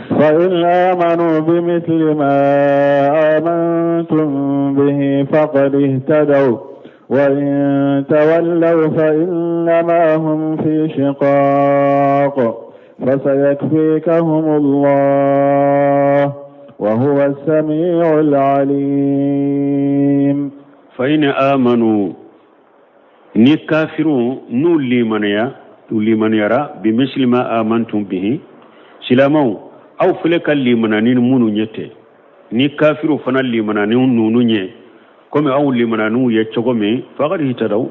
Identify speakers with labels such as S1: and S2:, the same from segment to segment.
S1: فإن آمنوا بمثل ما آمنتم به فقد اهتدوا وإن تولوا فإنما هم في شقاق فسيكفيكهم الله وهو السميع العليم.
S2: فإن آمنوا نكافرون نولي من يرى بمثل ما آمنتم به سلامو أو فلك اللي منانين منو نيته نكافروا فنا اللي منانين نونو نيه كما أو اللي منانو يتشغمي فقد هتدوا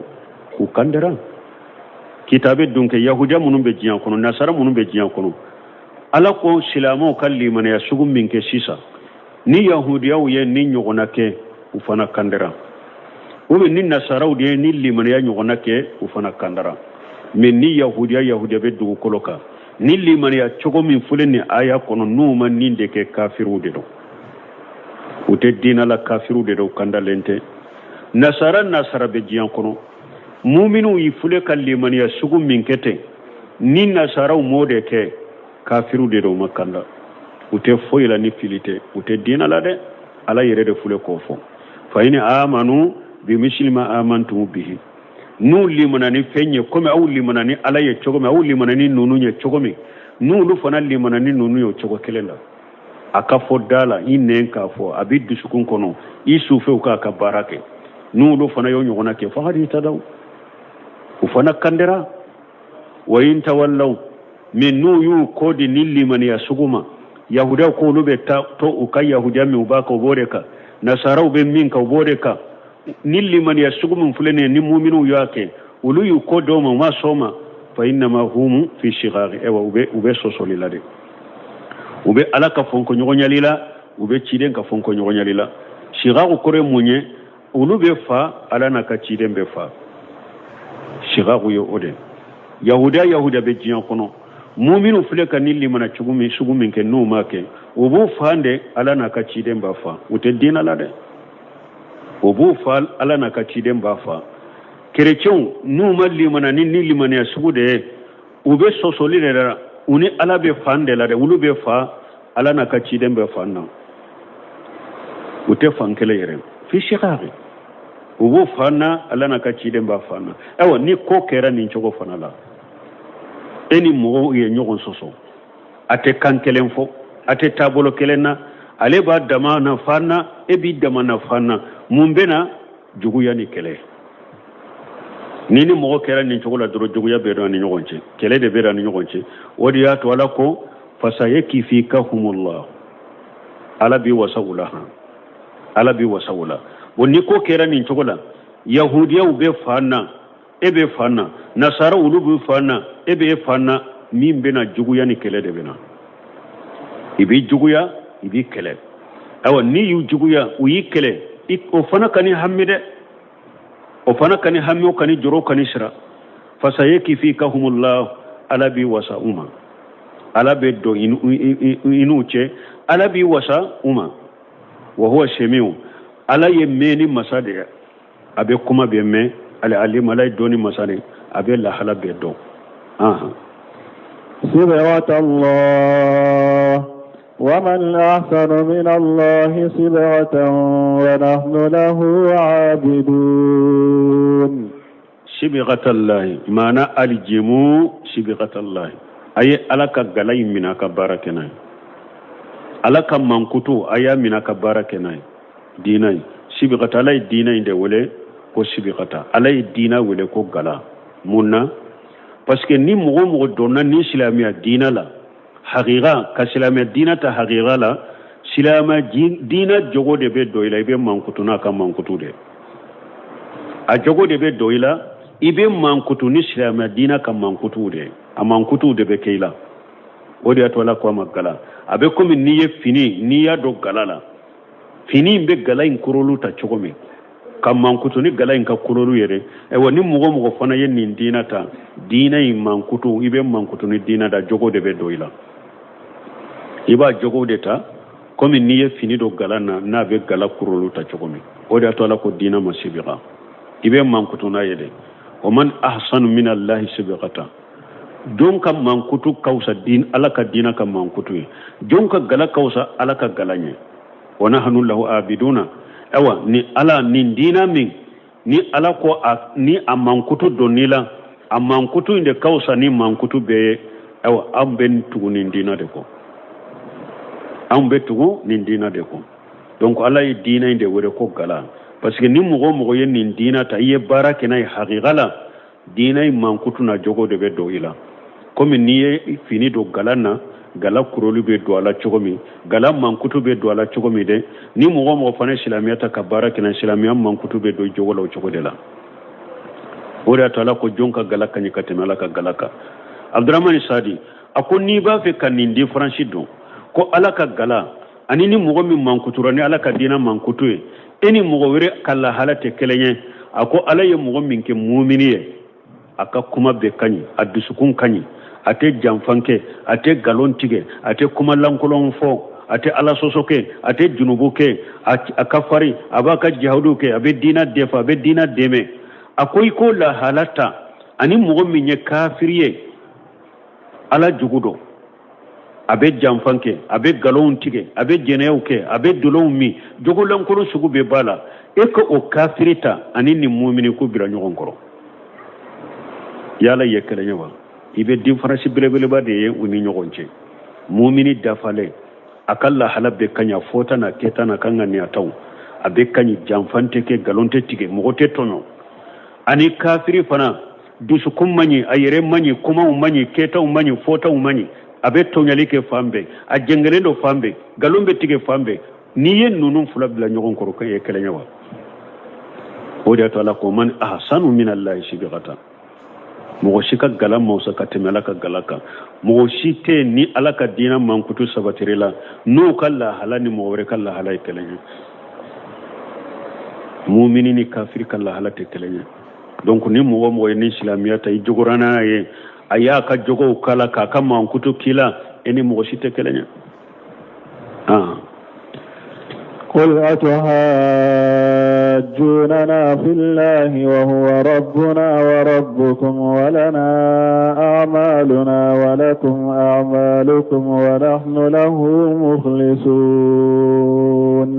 S2: وكندرا كتاب دونك يهودا منو بجيان كنو نصارى منو بجيان كنو ala ko silamo kalli man ya sugum min ke sisa ni yahudiyaw ye ni nyogona ke u fana kandara o ni nasaraw de ni liman ya nyogona ke u fana kandara men ni yahudiya be dugu koloka ni liman ya chogo min fuleni aya kono numa ninde ke kafiru de do o te dina la kafiru de do kandalente nasara be jiyan kono mu'minu yi fule kalli man ya sugum min kete ni nasaraw mode ke kafiru de do makanda ute foyla ni filite ute dina la de ala yere de fule ko fo fa in amanu bi muslima amantu bihi nu limana ni fenye kome au limana ni ala ye chogome au limana ni nunu nye chogome nu lu fana limana ni nunu yo chogo kelela aka fo dala inen ka fo abid sukun kono isufe uka ka barake nu lu fana yo nyogona ke fa hadi tadaw ufana kandera wa in tawallaw min nu yu kodi nilli man ya suguma yahuda ko lube ta to ukay yahuda mi ubaka uboreka nasara ube min ka uboreka nilli man ya suguma fulene ni mu'minu yake ulu yu kodo ma soma fa inna ma hum fi shighar ewa ube sosolilade ube alaka fonko nyogonyalila ube chiden ka fonko nyogonyalila shighar kore munye ulu be fa alana ka chiden be fa shighar yo ode yahuda be jiyan kono mu'minu fuleka nilli mana sugumi ke no make obu fande ala na ka ciden ba fa ute dina la de obu fal ala na ka ciden ba fa chrétien nu malli mana nilli mana ya sugude ube sosoli de la uni ala be fande la de ulu be fa ala na ka ciden ba fa na ute fankele yere fi shiqaqi obu fana ala na ka ciden ba fa na ewa ni ko kera ni chogo fana la eni mo ye nyogon soso ate kankelen fo ate tabolo kelena ale ba dama na fana e bi dama na fana mumbena jugu yani kele nini mo kera ni chogola doro jugu ya bedo ni nyogonche kele de bedo ni nyogonche wodi ya to ala ko fasayaki fikahumullah ala bi wasawula woni ko kera ni chogola yahudiya ube fana ebe fana nasara ulubu fana ebe fana min bena juguya ni kele de bena ibi juguya ibi kele awa ni yu juguya uyi kele o fana kani hamide o fana kani hamio kani joro kani shira fasayaki fikahumullah ala bi wasa uma ala be do inuche ala bi wasa uma wa huwa shemiu ala yemeni masade abe kuma be me ali malay doni masale abe la hala be do
S1: صبغة الله ومن أحسن من الله صبغة ونحن له عابدون
S2: صبغة الله معنى الجمو صبغة الله أي ألك غلاي منك باركنا ألك منكتو أي منك باركنا ديناي صبغة الله ديناي ده وله ko sibikata alay dina wele ko gala munna parce que ni mo donna ni islamia dina la haqiqa ka islamia dina ta haqiqa la silama dina jogo de be doila ibe mankutuna ka mankutu de a jogo de be doila ibe mankutu ni islamia dina ka mankutu de a mankutu de be keila odi atola ko magala abe komi ni ye fini ni ya do galala fini be gala in kurulu ta chogomi kam mankutu ni gala in ka kurulu yere e woni mugo fana yen ni dina ta dina in mankutu ibe mankutu ni dina da jogo de be doila iba jogo de ta komi ni ye fini do gala na be gala kurulu ta chogomi odi atola ko dina masibira ibe mankutu na yede o man ahsanu min allahi sibqata jonka mankutu kausa din alaka dina ka mankutu jonka gala kausa alaka galanye wana hanu lahu abiduna ewa ni ala ni dina min ni ala ko ni amankutu donila amankutu inde kausa ni mankutu be ewa amben tugu ni dina de ko ambe tugu ni dina de ko donc ala yi dina inde wore ko gala parce que ni mogo yen ni dina ta ye barake nay haqiqala dina yi mankutu na jogo de be do ila comme ni ye fini do galana gala kurolu be do ala chogomi gala mankutu be do ala chogomi de ni mogo fana islamiyata ka barake na islamiyam mankutu be do jogo la chogo de la ora to ala ko jonka gala kanyi katemala ka galaka abdurrahman sadi akon ni ba fe kan ni difference do ko ala ka gala ani ni mogo mi mankutu ni ala ka dina mankutu eni mogo were kala halate kelenye ako ala ye mogo min ke mu'miniye aka kuma be kanyi adusukun kanyi ate jamfanke ate galontige ate kuma lankolon fo ate ala sosoke ate junubuke akafari abaka jahuduke abe dina defa abe dina deme akoy ko la halata ani mogo min ye kafiriye ala jugudo abe jamfanke abe galontige abe jenewke abe dolon mi jogo lankolon sugu be bala eko o kafirita ani ni mu'mini ko bira nyogon koro yala yekele nyawa ibe difference belebele ba de uni nyogonche mu'mini dafale akalla halabbe kanya fota na keta na kanga ni ataw abe kanyi jamfante ke galonte tige mogote tono ani kafiri fana dusu kummanyi ayere manyi kuma ummanyi keta ummanyi fota ummanyi abe tonyalike fambe a jengelendo fambe galombe tige fambe ni yen nunun fula bila nyogon koro ka yekele nyawa odi to ala ko man ahsanu min allahi shibghata mogo shika gala mausa katemela ka galaka mogo shite ni alaka dina mankutu sabatirela no kala halani mo wore kala halay kelenya mu'mini ni kafir kala halate kelenya donc ni mogo ni islamiyata i jogorana ye aya ka jogo kala ka kama mankutu kila eni mogo shite kelenya
S1: قل أتحاجوننا في الله وهو ربنا وربكم ولنا أعمالنا ولكم أعمالكم ونحن له مخلصون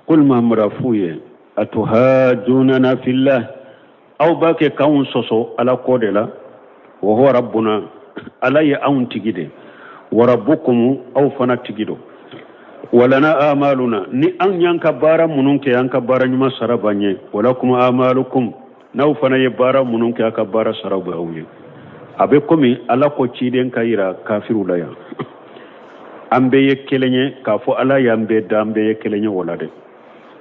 S2: قل ما مرافوية أتحاجوننا في الله أو باكي كون سوسو على قدلا وهو ربنا على يأون تجده وربكم أو فنا تجده ولنا آمالنا ni an yanka bara mununke yanka bara nyuma sarabanye walakum amalukum naufana ye bara mununke aka bara sarabu awye abe komi ala ko ciden kayira kafiru laya ambe ye kelenye kafo ala yambe dambe ye kelenye wolade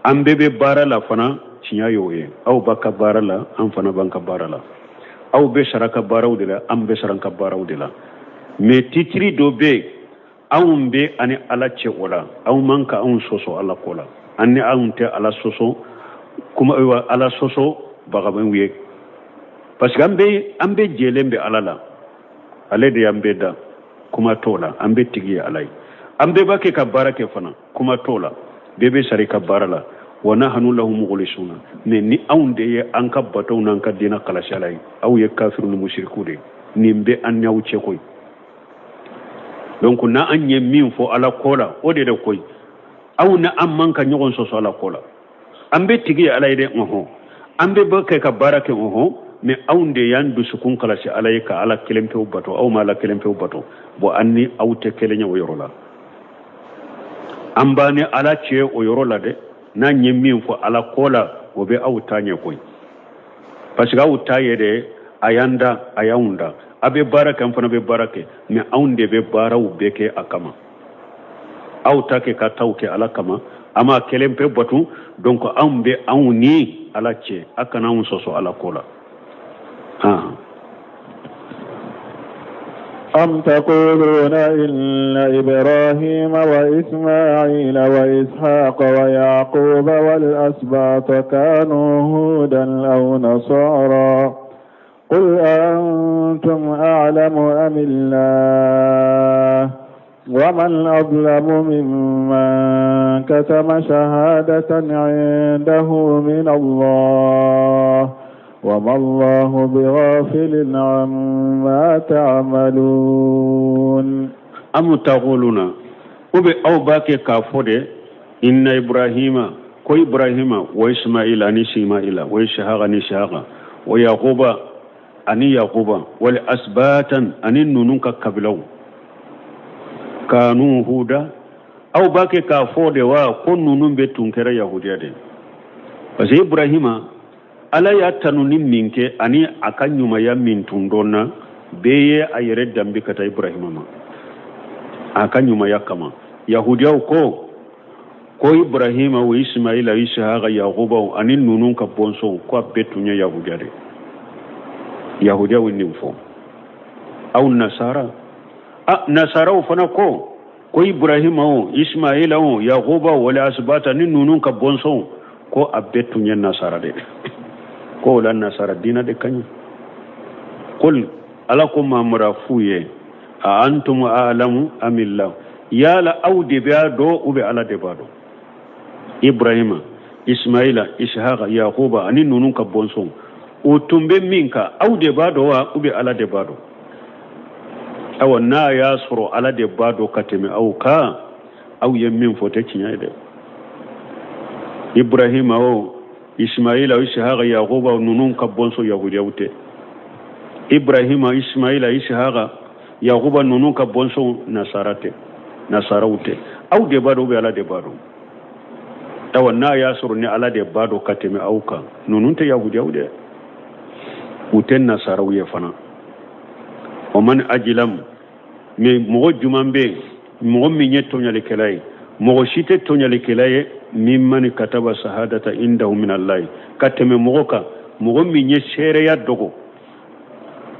S2: ambe be bara la fana cinya yoye aw baka bara la an fana banka bara la aw be sharaka bara udila ambe sharanka bara udila me titri do be awun be ani ala ce wala aw manka awun soso ala kola anni awun te ala soso kuma ala soso bagaben wiye parce que ambe jelembe ala la ale de ambe da kuma tola ambe tigi alai ambe bake ka barake fana kuma tola bebe sari ka barala wana hanu lahum mughlisuna ne ni awun de ye an ka bato nan ka dina kala shalai aw ye kafirun mushriku de nimbe an nyawu ce koy donc na an ye min fo ala kola o de koy aw na an manka nyogon soso ala kola ambe tigi ala ide ambe bake ka barake mais awnde yandu sukun kala si alayka ala kelempe bato aw mala kelempe bato bo anni awte kelenya o yorola ambani ala ce o yorola de na nyemmin fo ala kola o be awtanye koy parce que awtaye de ayanda ayawunda abe baraka mfana be barake mais awnde be baraw beke akama awtake ka tawke ala kama ama kelempe batu donc ambe awni ala ce akana on soso ala kola
S1: أم تقولون إن إبراهيم وإسماعيل وإسحاق ويعقوب والأسباط كانوا هودا أو نصارى قل أنتم أعلم أم الله ومن أظلم ممن كتم شهادة عنده من الله وما الله بغافل عما تعملون
S2: أم تقولون أو باكي كافود إن إبراهيم كو إبراهيم وإسماعيل أني إسماعيل وإسحاق أني إسحاق ويعقوب أني يعقوب والأسباطا أني نونك كبلو كانوا هودا أو باكي كافود وكون نونن بتنكر يهودية بس إبراهيم ala ya tanuni minke ani akanyuma ya mintundona beye ayere dambi kata Ibrahima ma akanyuma ya kama yahudiya ko Ibrahima wa Ismaila Ishaqa Yaquba ani nunun ka bonso ko betunya yahudiya de yahudiya wonni fo aw nasara nasara fana ko Ibrahima o Ismaila o Yaquba wala asbata ni nunun ka bonso ko abetunya nasara de ko la nasara dina de kany qul alakum amrafuye a antum a'lamu amillah yala awdi biado ube ala de bado Ibrahima Ismaila Ishaqa Yaquba ani nunun ka bonso o tumbe minka awde bado wa ube ala de bado aw na yasru ala de bado kateme aw ka aw yemmin fote cinyade Ibrahima o Ismaila Ishaqa Yaquba nunun ka bonso yahudiya wute Ibrahima Ismaila Ishaqa Yaquba nunun ka bonso nasara wute aw de bado be ala de bado tawa na yasuru ni ala de bado kateme auka nunun te yahudiya wute uten nasara wuye fana o man ajilam me mogo jumambe mogo minye tonyale kelay mogo shite tonyale kelay mimman kataba shahadata indahu min Allah kateme mogoka mogo minye shereya dogo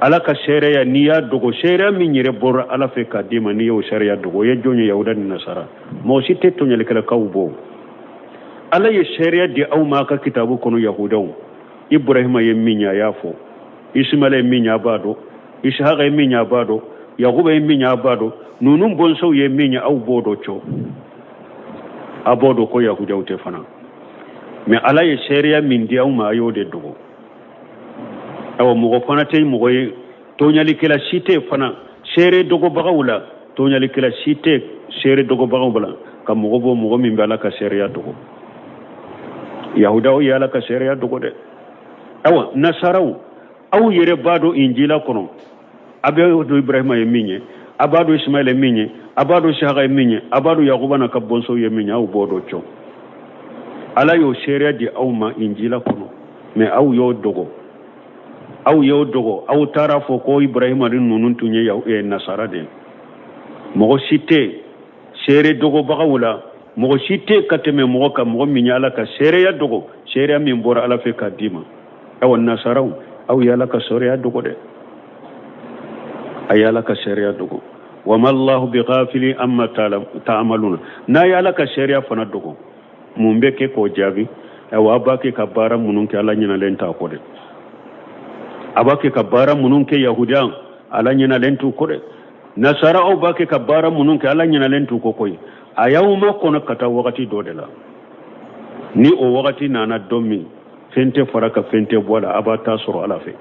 S2: ala ka shereya niya dogo shereya minyere bor ala fe kadima niyo shereya dogo ye jonye yahuda ni nasara mogo shite tonyale kala kawbo ala ye shereya di aw ma ka kitabu kono yahudaw Ibrahima ye minya yafo Ismaila ye minya bado Ishaqa ye minya bado Yaquba ye minya bado nunun bonso ye minya aw bodo cho abodo ko yahudiya ute fana mais ala ye sharia min di aw ma ayode dogo aw mo fana tay mo ye tonyali kila shite fana shere dogo bagawula tonyali kila shite shere dogo bagawula kam mo min bala ka sharia dogo yahudaw yala ka sharia dogo de aw nasaraw aw yere bado injila kono abe do Ibrahima ye minye abado Ismaila minye abado Ishaqa minye abado Yaquba na ka bonso ye minye aw bodo cho ala yo sheria di awma injila kono me aw yo dogo aw tara fo ko Ibrahima rin nunun tunye ya nasara de mo cité shere dogo bagawula mo cité kateme mo ka mo minya ala ka sheria dogo sheria min bora ala fe kadima aw nasara aw yala ka sheria dogo de ayala ka sharia dogo wama Allah bighafili amma ta'maluna na yala ka sharia fana dogo mumbe ke ko jabi wa bake ka bara munun ke ala nyina lenta ko de abake ka bara munun ke yahudiyan ala nyina lentu ko de nasara o bake ka bara munun ke ala nyina lentu ko koy ayawma kono kata wakati do de la ni o wakati nana domi fente faraka fente bola abata suru ala fe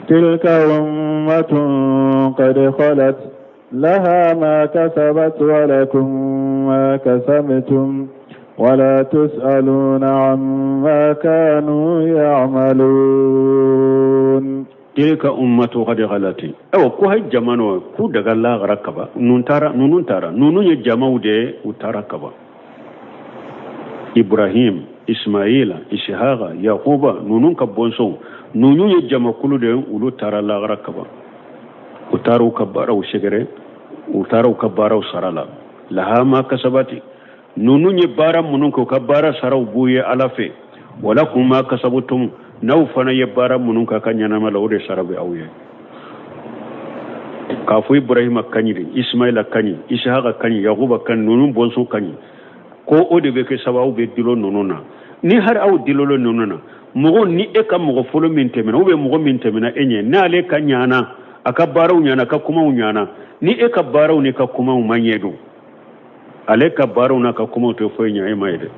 S1: تلك أمة قد خلت لها ما كسبت ولكم ما كسبتم ولا تسألون عما كانوا يعملون
S2: تلك أمة قد خلت أو كوهي جمانو كو دغالا غركبا نونون تارا نونون يجمعو دي وتاركبا إبراهيم إسماعيل إسحاق يعقوب نونون كبونسون nunu ye jama kulu de ulu tara lagara kaba utaru kabara ushegere utaru kabara usarala laha ma kasabati nunu ye bara munun ko kabara sarau buye alafe wala kuma kasabutum naw fana ye bara munun ka kanyana mala ode sarabe awye kafu Ibrahima kanyiri Ismaila kanyi Ishaqa kanyi Yaquba kan nunu bonso kanyi ko ode be ke sababu be dilo nununa ni har aw dilolo nununa mogo ni e ka mogo folo min temena ube mogo min temena enye na ale ka nyana aka baraw nyana ka kuma nyana ni e ka baraw ni ka kuma manyedo ale ka baraw na ka kuma to fo nya e mayde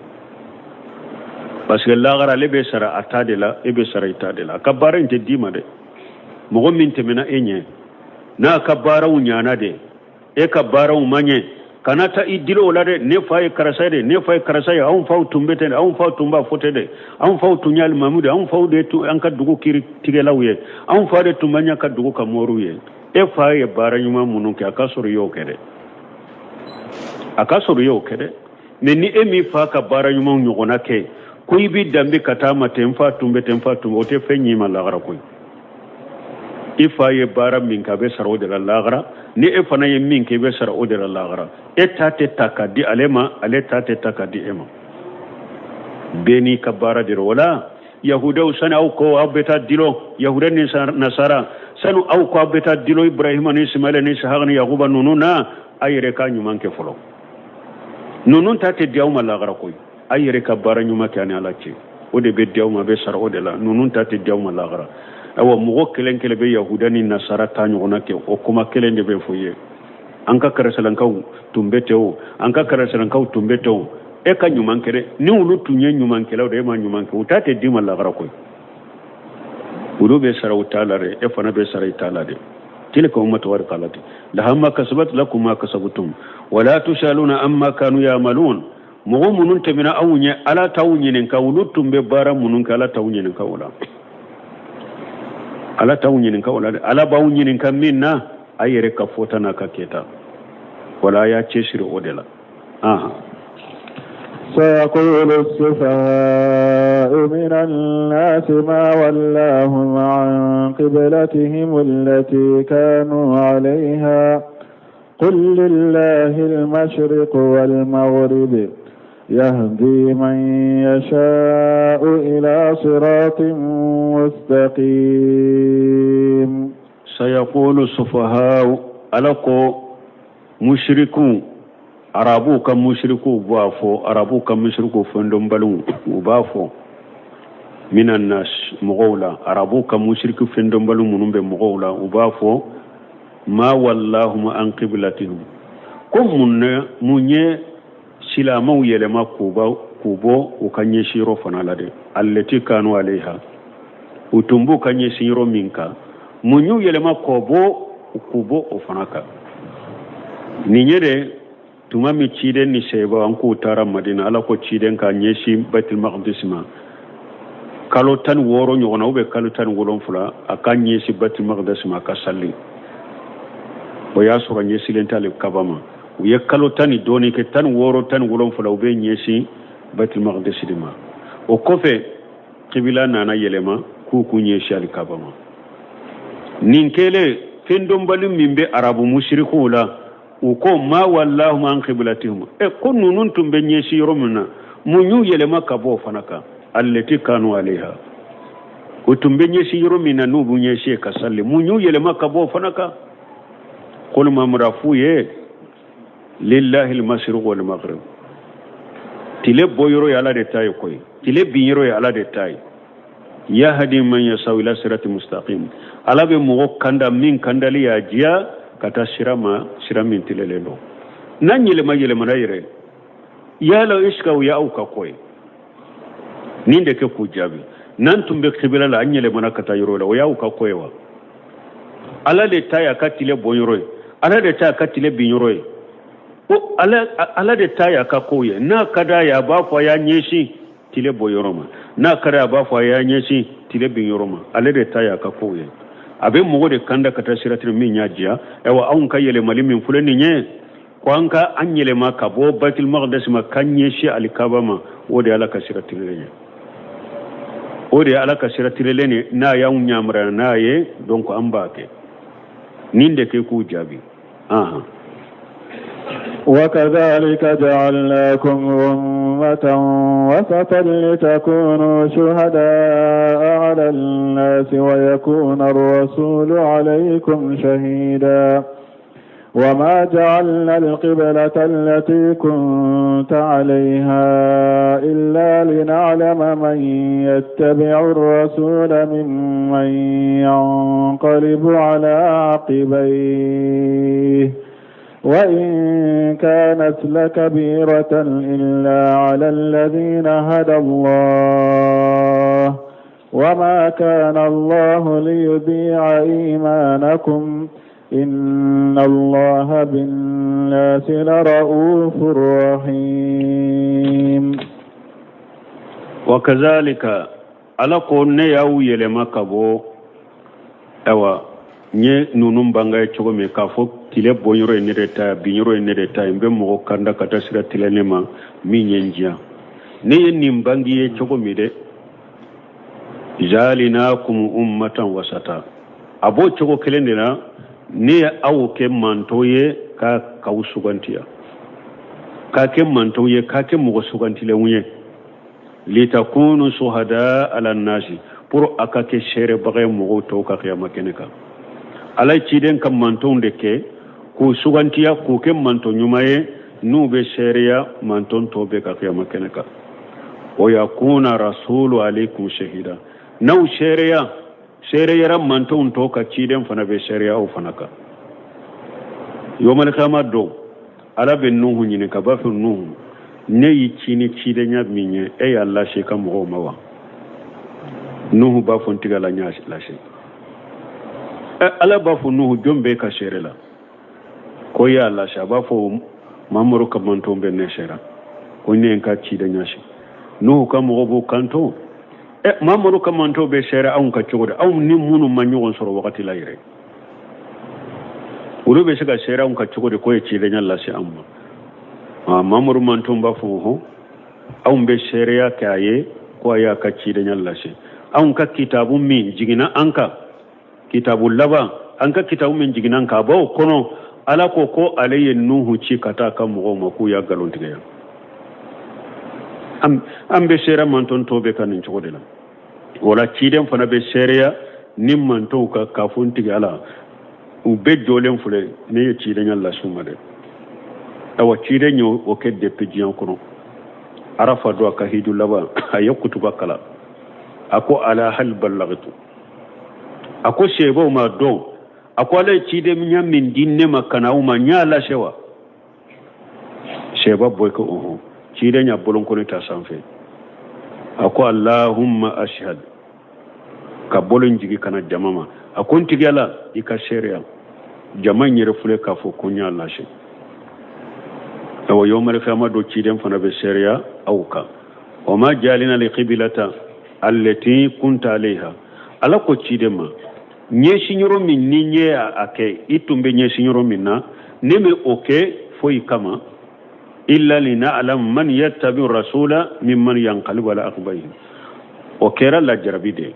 S2: parce que lagara lebe sara atade la ebe sara itade la kabara inte dima de mo min temena enye na kabara unyana de e kabara umanye kanata idilo la de ne fay karasa de ne fay karasa ya on faw tumbete on faw tumba fote de on faw tunyal mamude on faw de tu an ka dugu kiri tigelawiye on faw de tumanya ka dugu ka moruye e fay bara nyuma munun ke akasoro yo kede mais ni emi fa ka bara nyuma nyogona ke koy bi dambe katama temfa tumbe o te fenyi ma lagara koy ifa ye bara min ka be saro de la lagara ni e fana ye min ke be saro de la lagara e tate takadi alema ale tate takadi ema beni ka bara de wala yahuda usana au ko abeta dilo yahuda ni nasara sanu au ko abeta dilo ibrahim ni ismail ni ishaq ni yaquba nununa ayre ka nyuman ke folo nunun tate diawma lagara koy ayere ka bara nyuma kani alachi o de be diawma be sar o de la nunun tati diawma lagara awa mugo kelen kele be yahudani nasara ta nyona ke o kuma kelen de be foye anka karasalan kaw tumbeteo anka karasalan kaw tumbeteo e ka nyuma kere ni ulu tunye nyuma kele de ma nyuma ke utate dima lagara koy ulu be sar o talare e fana be sar italade tilka ummatu warqalati lahamma kasabat lakum ma kasabtum wala tusaluna amma kanu ya'malun mogo munun temina awunye ala tawunye ka wulutum be bara munun ka ala tawunye ka wala ala bawunye ka minna ayere ka fota na ka keta wala ya cheshiri odela aha
S1: سيقول السفهاء من الناس ما ولاهم عن قبلتهم التي كانوا عليها قل لله المشرق والمغرب يهدي من يشاء إلى صراط مستقيم
S2: سيقول السفهاء ألقوا مشركون arabu kan mushriku bafo arabu kan mushriku fondon balun bafo minan nas mughawla arabu kan mushriku fondon balun munumbe mughawla bafo ma wallahu an qiblatihim kum munye silamaw yelema kubo ukanye shiro fanalade allati kanu alaiha utumbu kanye shiro minka munyu yelema kubo ofanaka ninyere tuma mi ciden ni seba an ko tara madina ala ko ciden ka nyeshi baitul maqdis ma kalo tan woro nyona ube kalo tan wolon fula akan nyeshi baitul maqdis ma ka salli o ya sura nyeshi len talib kabama o ye kalo tan doni ke tan woro tan wolon fula ube nyeshi baitul maqdis dima o kofe qibla nana yelema ku nyeshi al kabama ninkele fendom balim mimbe arabu mushrikula uko ma wallahu an qiblatihim e kununun tumbe nyeshi romuna munyu yelema kabo fanaka allati kanu alaiha utumbe nyeshi romina nubu nyeshi kasalli munyu yelema kabo fanaka qul ma mrafuye lillahi almashriq wal maghrib tile boyro yala de tay koy tile binyro yala de tay yahdi man yasau ila siratin mustaqim alabe mo kanda min kandali ya jiya kata shiramin tilelelo nan yele ma yire yala iska ya auka koy ninde ke ku jabi nan tumbe khibila la anyele mana kata yoro la ya auka koywa ala de taya katile boyoro ala de taya katile binyoro o ala de taya ka koye na kada ya ba fa ya nyeshi tile boyoro ma na kada ba fa ya nyeshi tile binyoro ma ala de taya ka koye abe mogo de kanda kata siratin min yajiya ewa an kayele malimin fulani nye ko an ka anyele ma kabo baitul maqdis ma kanye shi alikaba ma wode ala ka siratin lenye wode ala ka siratin lenye na ya unyamra na ye donc an bake ninde ke ku jabi aha
S1: وكذلك جعلناكم أمة وسطا لتكونوا شهداء على الناس ويكون الرسول عليكم شهيدا وما جعلنا القبلة التي كنت عليها إلا لنعلم من يتبع الرسول ممن ينقلب على عقبيه وإن كانت لكبيرة إلا على الذين هدى الله وما كان الله ليضيع إيمانكم إن الله بالناس لرؤوف رحيم.
S2: وكذلك على قولنا ياو يلما كبو أوا nye nunum bangay chogo me kafo tile bonyoro enireta binyoro enireta imbe mo kanda kata sira tilenema minyenjia ne nimbangi ye chogo mide jalinakum ummatan wasata abo chogo kelendina ne awo ke mantoye ka kawsugantiya ka ke mantoye ka ke mo sugantile wunye litakunu shuhada ala nasi pour akake shere bagay mo to ka qiyama keneka alay ciden kam manton de ke ko sugantiya ko ke manton nyumaye nube sharia manton to be ka qiyama keneka o yakuna rasulu alaykum shahida naw sharia ram manton to ka ciden fana be sharia o fanaka yomal qiyama do ala be nuhu nyine ka ba fi nuhu ne yi cini ciden nya minye e Allah she kam ho mawa nuhu ba fontiga la nyaasi la she ala ba fu nuhu jombe ka shere la ko ya Allah sha ba fu mamuru ka manto be ne shera ko ne en ka ci da nyashi nuhu ka mo bo kanto mamuru ka manto be shera an ka cigoda aw ni munu manyo soro wakati la yire ulu be shiga shera an ka cigoda ko ya ci da nyalla shi amma mamuru manto ba fu ho aw be shere ya kaye ko ya ka ci da nyalla shi an ka kitabu min jigina anka kitabu laba anka kitabu min jiginan ka ba kono ala ko ko alayya nuhu ci kata kan mo maku ya galon tiga am be shera manton to be kan ci godela wala ci dem fana be sheria nim manto ka kafun tiga ala u be jolen fule ne ci den Allah suma de awa ci den yo o ke de pijian kono arafa do ka hidu laba ayakutu bakala ako ala hal ballagtu ako shebo ma do ako la ci de minya min dinne makana uma nya la shewa sheba boy ko oho ci de nya bolon ko ta sanfe ako allahumma ashhad ka bolon jigi kana jamama akon tigala ika sheria jaman yere fule ka fo ko nya la she awo yomal fama do ci dem fana be sheria awka wa ma jalina li qiblata allati kunta alaiha ala ko ci dem ma nye signoro min ni nye ake itumbe nye signoro min na neme oke foi kama illa lina alam man yattabi rasula mimman yanqalibu ala aqbayhi okera la jarabide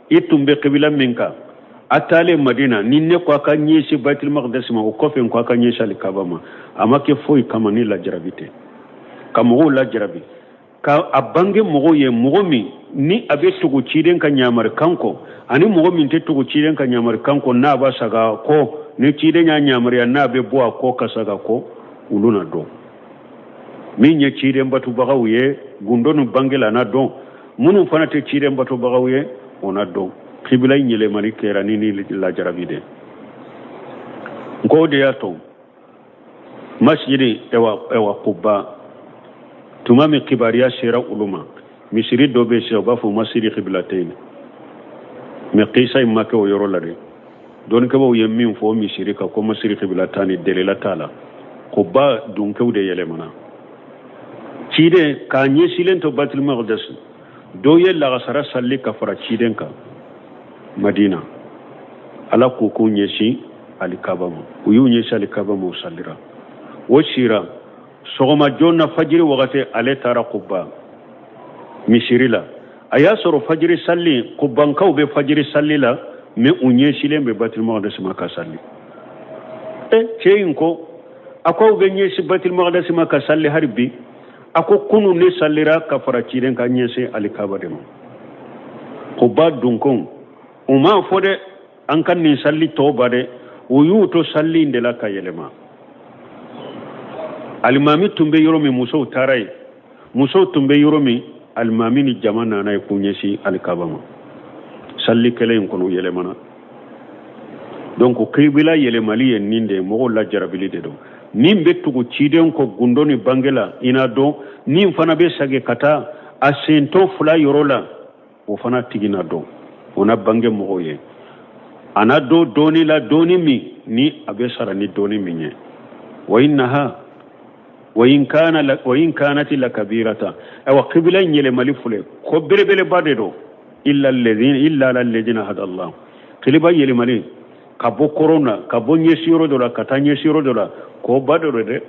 S2: itumbe qibla minka atale madina ninne ko aka nye si baitul maqdis ma ko fen ko aka nye shali kabama amake foi kama ni la jarabite kamo la jarabi ka abange mogo ye mogo mi ni abe tugu ciden ka nyamar kanko ani mogo min te tugu ciden ka nyamar kanko na ba saga ko ni ciden nya nyamar ya na be bo ko ka saga ko uluna do min ye ciden batu bagawye gundonu bangela na do munu fana te ciden batu bagawye ona do qibla nyele mari kera ni la jarabide ngode ya to masjidi ewa quba tumami kibariya shera uluma misiri dobe shi ba fu masiri qiblatain me qisa imma ko yoro lare don ka bo yemmin fo misiri ka ko masiri qiblatani delela tala ko ba dun kewde yele mana cide ka nye silen to batul maqdis do yella gasara salli ka fara ciden ka madina ala ko ko nye shi alikabama uyu nye shi alikabama sallira wo shira sogoma jonna fajiri wagate ale tara qubba misirila aya soro fajiri salli qubban kawbe fajiri salli la me unye shile be batil maqdis maka salli cheyin ko ako be nye shi batil maqdis maka salli harbi ako kunu ne sallira ka fara ciren ka nye se alikaba de mo qubba dunkon uma fode an kan ni salli to bade uyu to salli ndela ka yelema almami tumbe yoromi muso tarai muso tumbe yoromi almami ni jamana na kunyesi alkabama salli kelen kono yele mana donc qibla yele mali en ninde mo la jarabili de do nin be tugu ciden ko gundoni bangela ina do nin fana be sage kata a sento fula yorola o fana tigina do ona bange moye ana do doni la doni mi ni abe sara ni doni minye wa innaha wa in kanat la kabirata aw qibla nyele malifule ko berebele bade do illa alladhina hada Allah qiliba yele mali kabo corona kabo nyesiro do la katanye siro do la ko bado de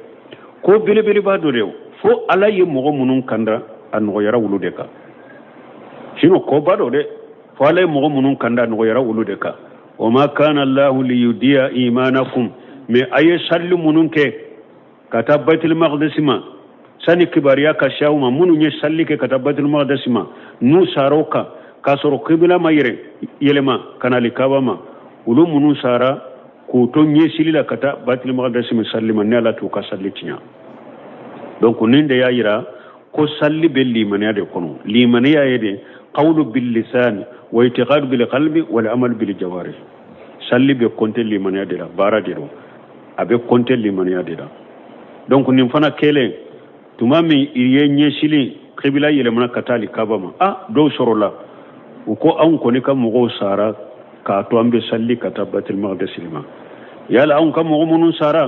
S2: ko berebele bado de fo ala ye mogo munun kanda an yara wulude ka sino ko bado de fo ala ye mogo munun kanda an yara wulude ka wa ma kana Allah li yudiya imanakum me aye sallu munun ke kata baitul maqdis ma sani kibariya ka shawma munu nye salli ke kata baitul maqdis ma nu saroka kasoro qibla mayre yelema kanali kabama ulu munu sara ko to nye silila kata baitul maqdis ma sallima ne ala to ka salli tinya donc ninde ya yira ko salli be limaniya de kono limaniya yede qawlu bil lisan wa i'tiqad bil qalbi wal amal bil jawarih salli be konte limaniya de la bara de do abe konte limaniya de la donc nim fana kele tuma mi iriye nyesili qibla yele mana katali kabama do sorola uko an ko ni kam mo sara ka to ambe salli katabatil maqdis lima yala an kam mo munun sara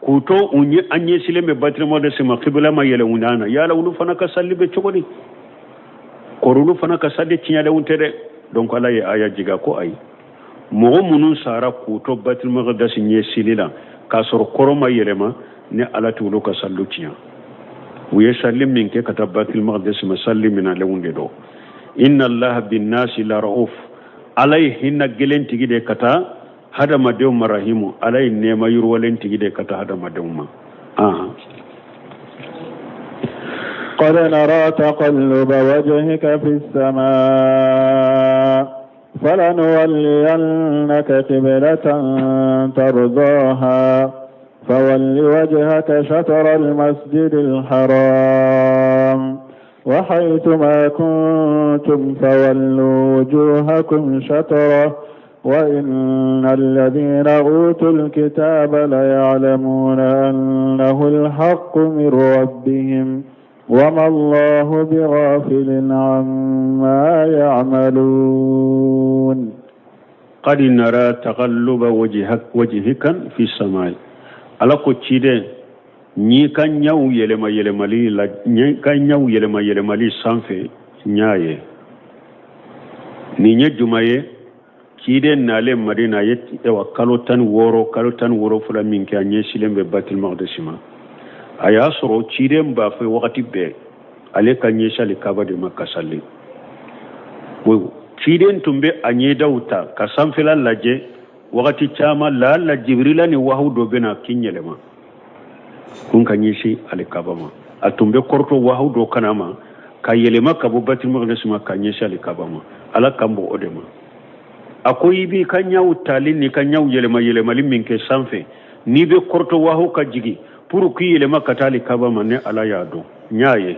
S2: kuto unye anye sile me batil maqdis ma qibla ma yele unana yala ulu fana ka salli be chogodi korulu fana ka salli tinya de untere donc ala ya aya jiga ko ay mo munun sara kuto batil maqdis nye silila ka soro koroma yele ma ne ala tuulu ka sallu tiya wiye sallim min ke katabatil maqdis masallim min alawunde do inna allaha bin nasi la rauf alay hinna gelen tigide kata hada madew marahimu alay nema yurwalen tigide kata hada madewma
S1: قد نرى تقلب وجهك في السماء فلنولينك قبلة ترضاها فول وجهك شطر المسجد الحرام وحيث ما كنتم فولوا وجوهكم شطره وإن الذين أوتوا الكتاب ليعلمون أنه الحق من ربهم وما الله بغافل عما يعملون
S2: قد نرى تقلب وجهك في السماء ala ko cide ni kan nyaw yelema yelemali la ni kan nyaw yelema yelemali sanfe nyaaye ni nye jumaye cide nale madina yeti e wa kalotan woro fula min ka nye silembe batil maqdisima aya soro cide mba fe wakati be ale kan nye shali kaba de makasalli wo cide tumbe anye dauta ka sanfe la laje wakati chama la jibrila ni wahu do bena kinyelema kun kanyishi alikabama atumbe korto wahu do kanama kayelema kabu batil maqdis ma kanyishi alikabama ala kambo odema akoyi bi kanyaw talin ni kanyaw yelema liminke sanfe ni be korto wahu ka jigi puru ki yelema katali kabama ne ala yado nyaaye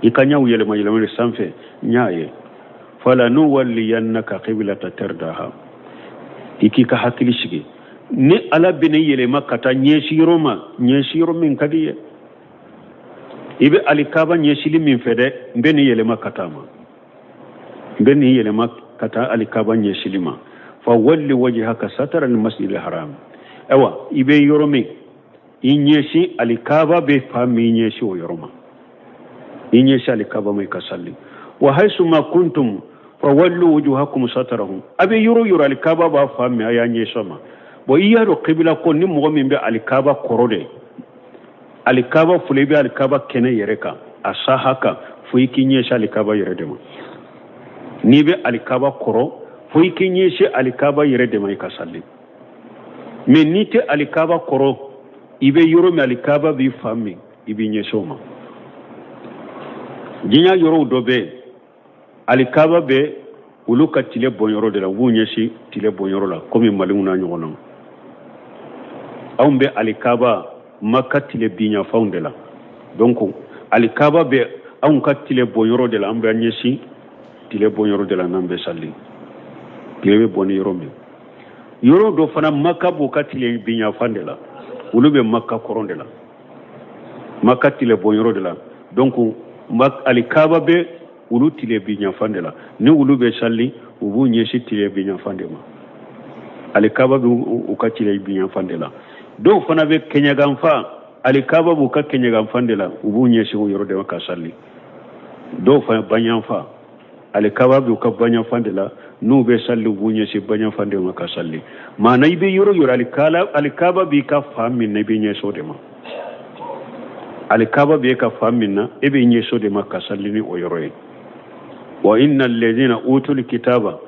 S2: ikanyaw yelema sanfe nyaaye fala nuwalliyannaka qiblatan tardaha iki ka hakili shige ni ala bene yele makata nyeshiro min kadiye ibe alikaba nyeshili min fede mbeni yele makata ma mbeni yele makata alikaba nyeshili ma fa walli wajhaka satara almasjid alharam ewa ibe yoromi inyeshi alikaba be fami nyeshi o yoroma inyeshi alikaba mai kasalli wa haythu ma kuntum fawallu wujuhakum satarahum abi yuru alikaba ba fami ayanye sama bo iyaro qibla ko ni mo min be alikaba korode alikaba fulebe alikaba kene yereka asahaka fuiki nyesha alikaba yeredema ni be alikaba koro fuiki nyesha alikaba yeredema ikasalli me nite alikaba koro ibe yuru mi alikaba bi fami ibi nyesoma jinya yoro dobe alikaba be uluka tile bonyoro de la wunyesi tile bonyoro la komi malinguna nyogono awmbe alikaba makka tile binya faundela donc alikaba be awun ka tile bonyoro de la ambe nyesi tile bonyoro de la nambe salli tile bonyoro mi yoro do fana makka bo ka tile binya fandela ulu be makka koronde la makka tile bonyoro de la donc alikaba be ulu tile bi nyafande la ni ulu be salli ubu nyesi tile bi nyafande ma alikaba be uka tile bi nyafande la do fana be kenya gamfa alikaba bu ka kenya gamfande la ubu nyesi wo yoro de ka salli do fa banyanfa alikaba be uka banyanfande la nu be salli ubu nyesi banyanfande ma ka salli ma nay be yoro yoro alikaba bi ka fami ne be nyeso de ma alikaba be ka fami na e be nyeso de ma ka salli ni o yoro e wa innal ladina utul kitaba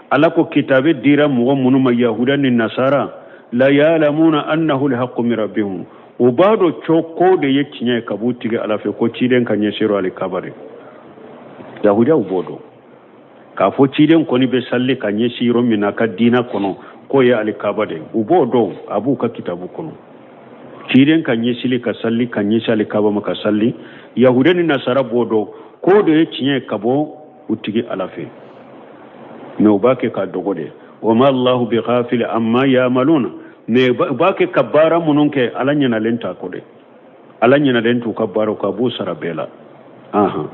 S2: alako kitabe dira mugo munuma yahuda ni nasara la ya'lamuna annahu alhaqqu min rabbihim ubado choko de yekinya kabutige alafe ko ciden kanye shiro alikabare yahuda ubodo ka fo ciden ko ni be salli kanye shiro minaka dina kono ko ya alikabade ubodo abu ka kitabu kono ciden kanye shili ka salli kanye shali kaba maka salli yahuda ni nasara bodo ko de yekinya kabo utigi alafe me ubake ka dogode wama Allahu bi ghafil amma ya'maluna me ubake kabara mununke alanya na lenta kode alanya na lentu kabara ka bu sarabela aha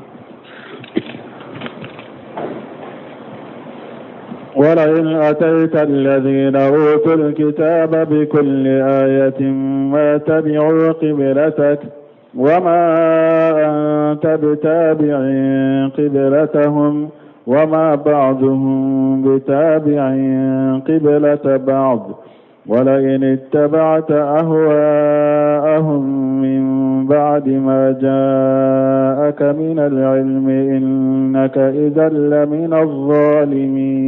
S1: ولئن أتيت الذين أوتوا الكتاب بكل آية ما تبعوا قبلتك وما أنت بتابع قبلتهم وما بعضهم بتابع قبلة بعض ولئن اتبعت أهواءهم من بعد ما جاءك من العلم إنك إذا لمن الظالمين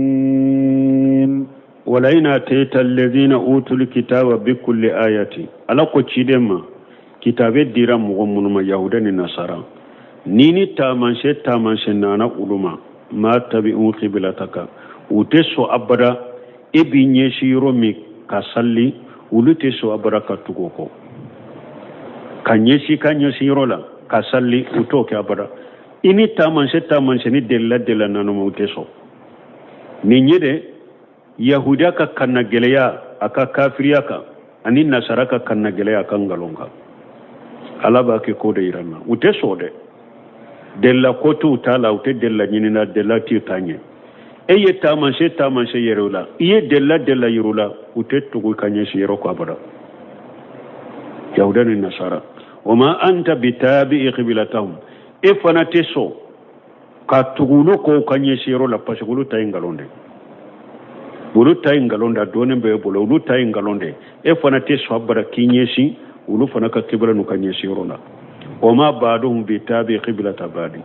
S2: ولئن أتيت الذين أوتوا الكتاب بكل آية ألا قتشيدما كتاب الديرام ومنما يهودا النصارى نيني تامنشي نانا علما ما تبعوا قبلتك وتسو أبدا إبني شيرومي كسالي ولتسو أبدا كتوكو كنيسي رولا كسالي وتوكي أبدا إني تامنشي ني دلا نانو موتسو نيني يهودا كنا جليا أكا كافريا أني نصارى كنا جليا كنغالونغا ala ba ke ko da iranna ute so de della ko tu tala ute della nyinina della ti tanye eye ta manche yerula iye della yerula ute to ko kanye shi yero ko abada yahudan nasara wama anta bitabi qiblatahum e fana teso ka tugulo ko kanye shi yero la pasugulu tayingalonde bulu tayingalonda donen be bulu tayingalonde e fana teso abara kinyeshi ulu fana ka kibla nu kanye shirona wama ba'duhum bi tabi qiblata badi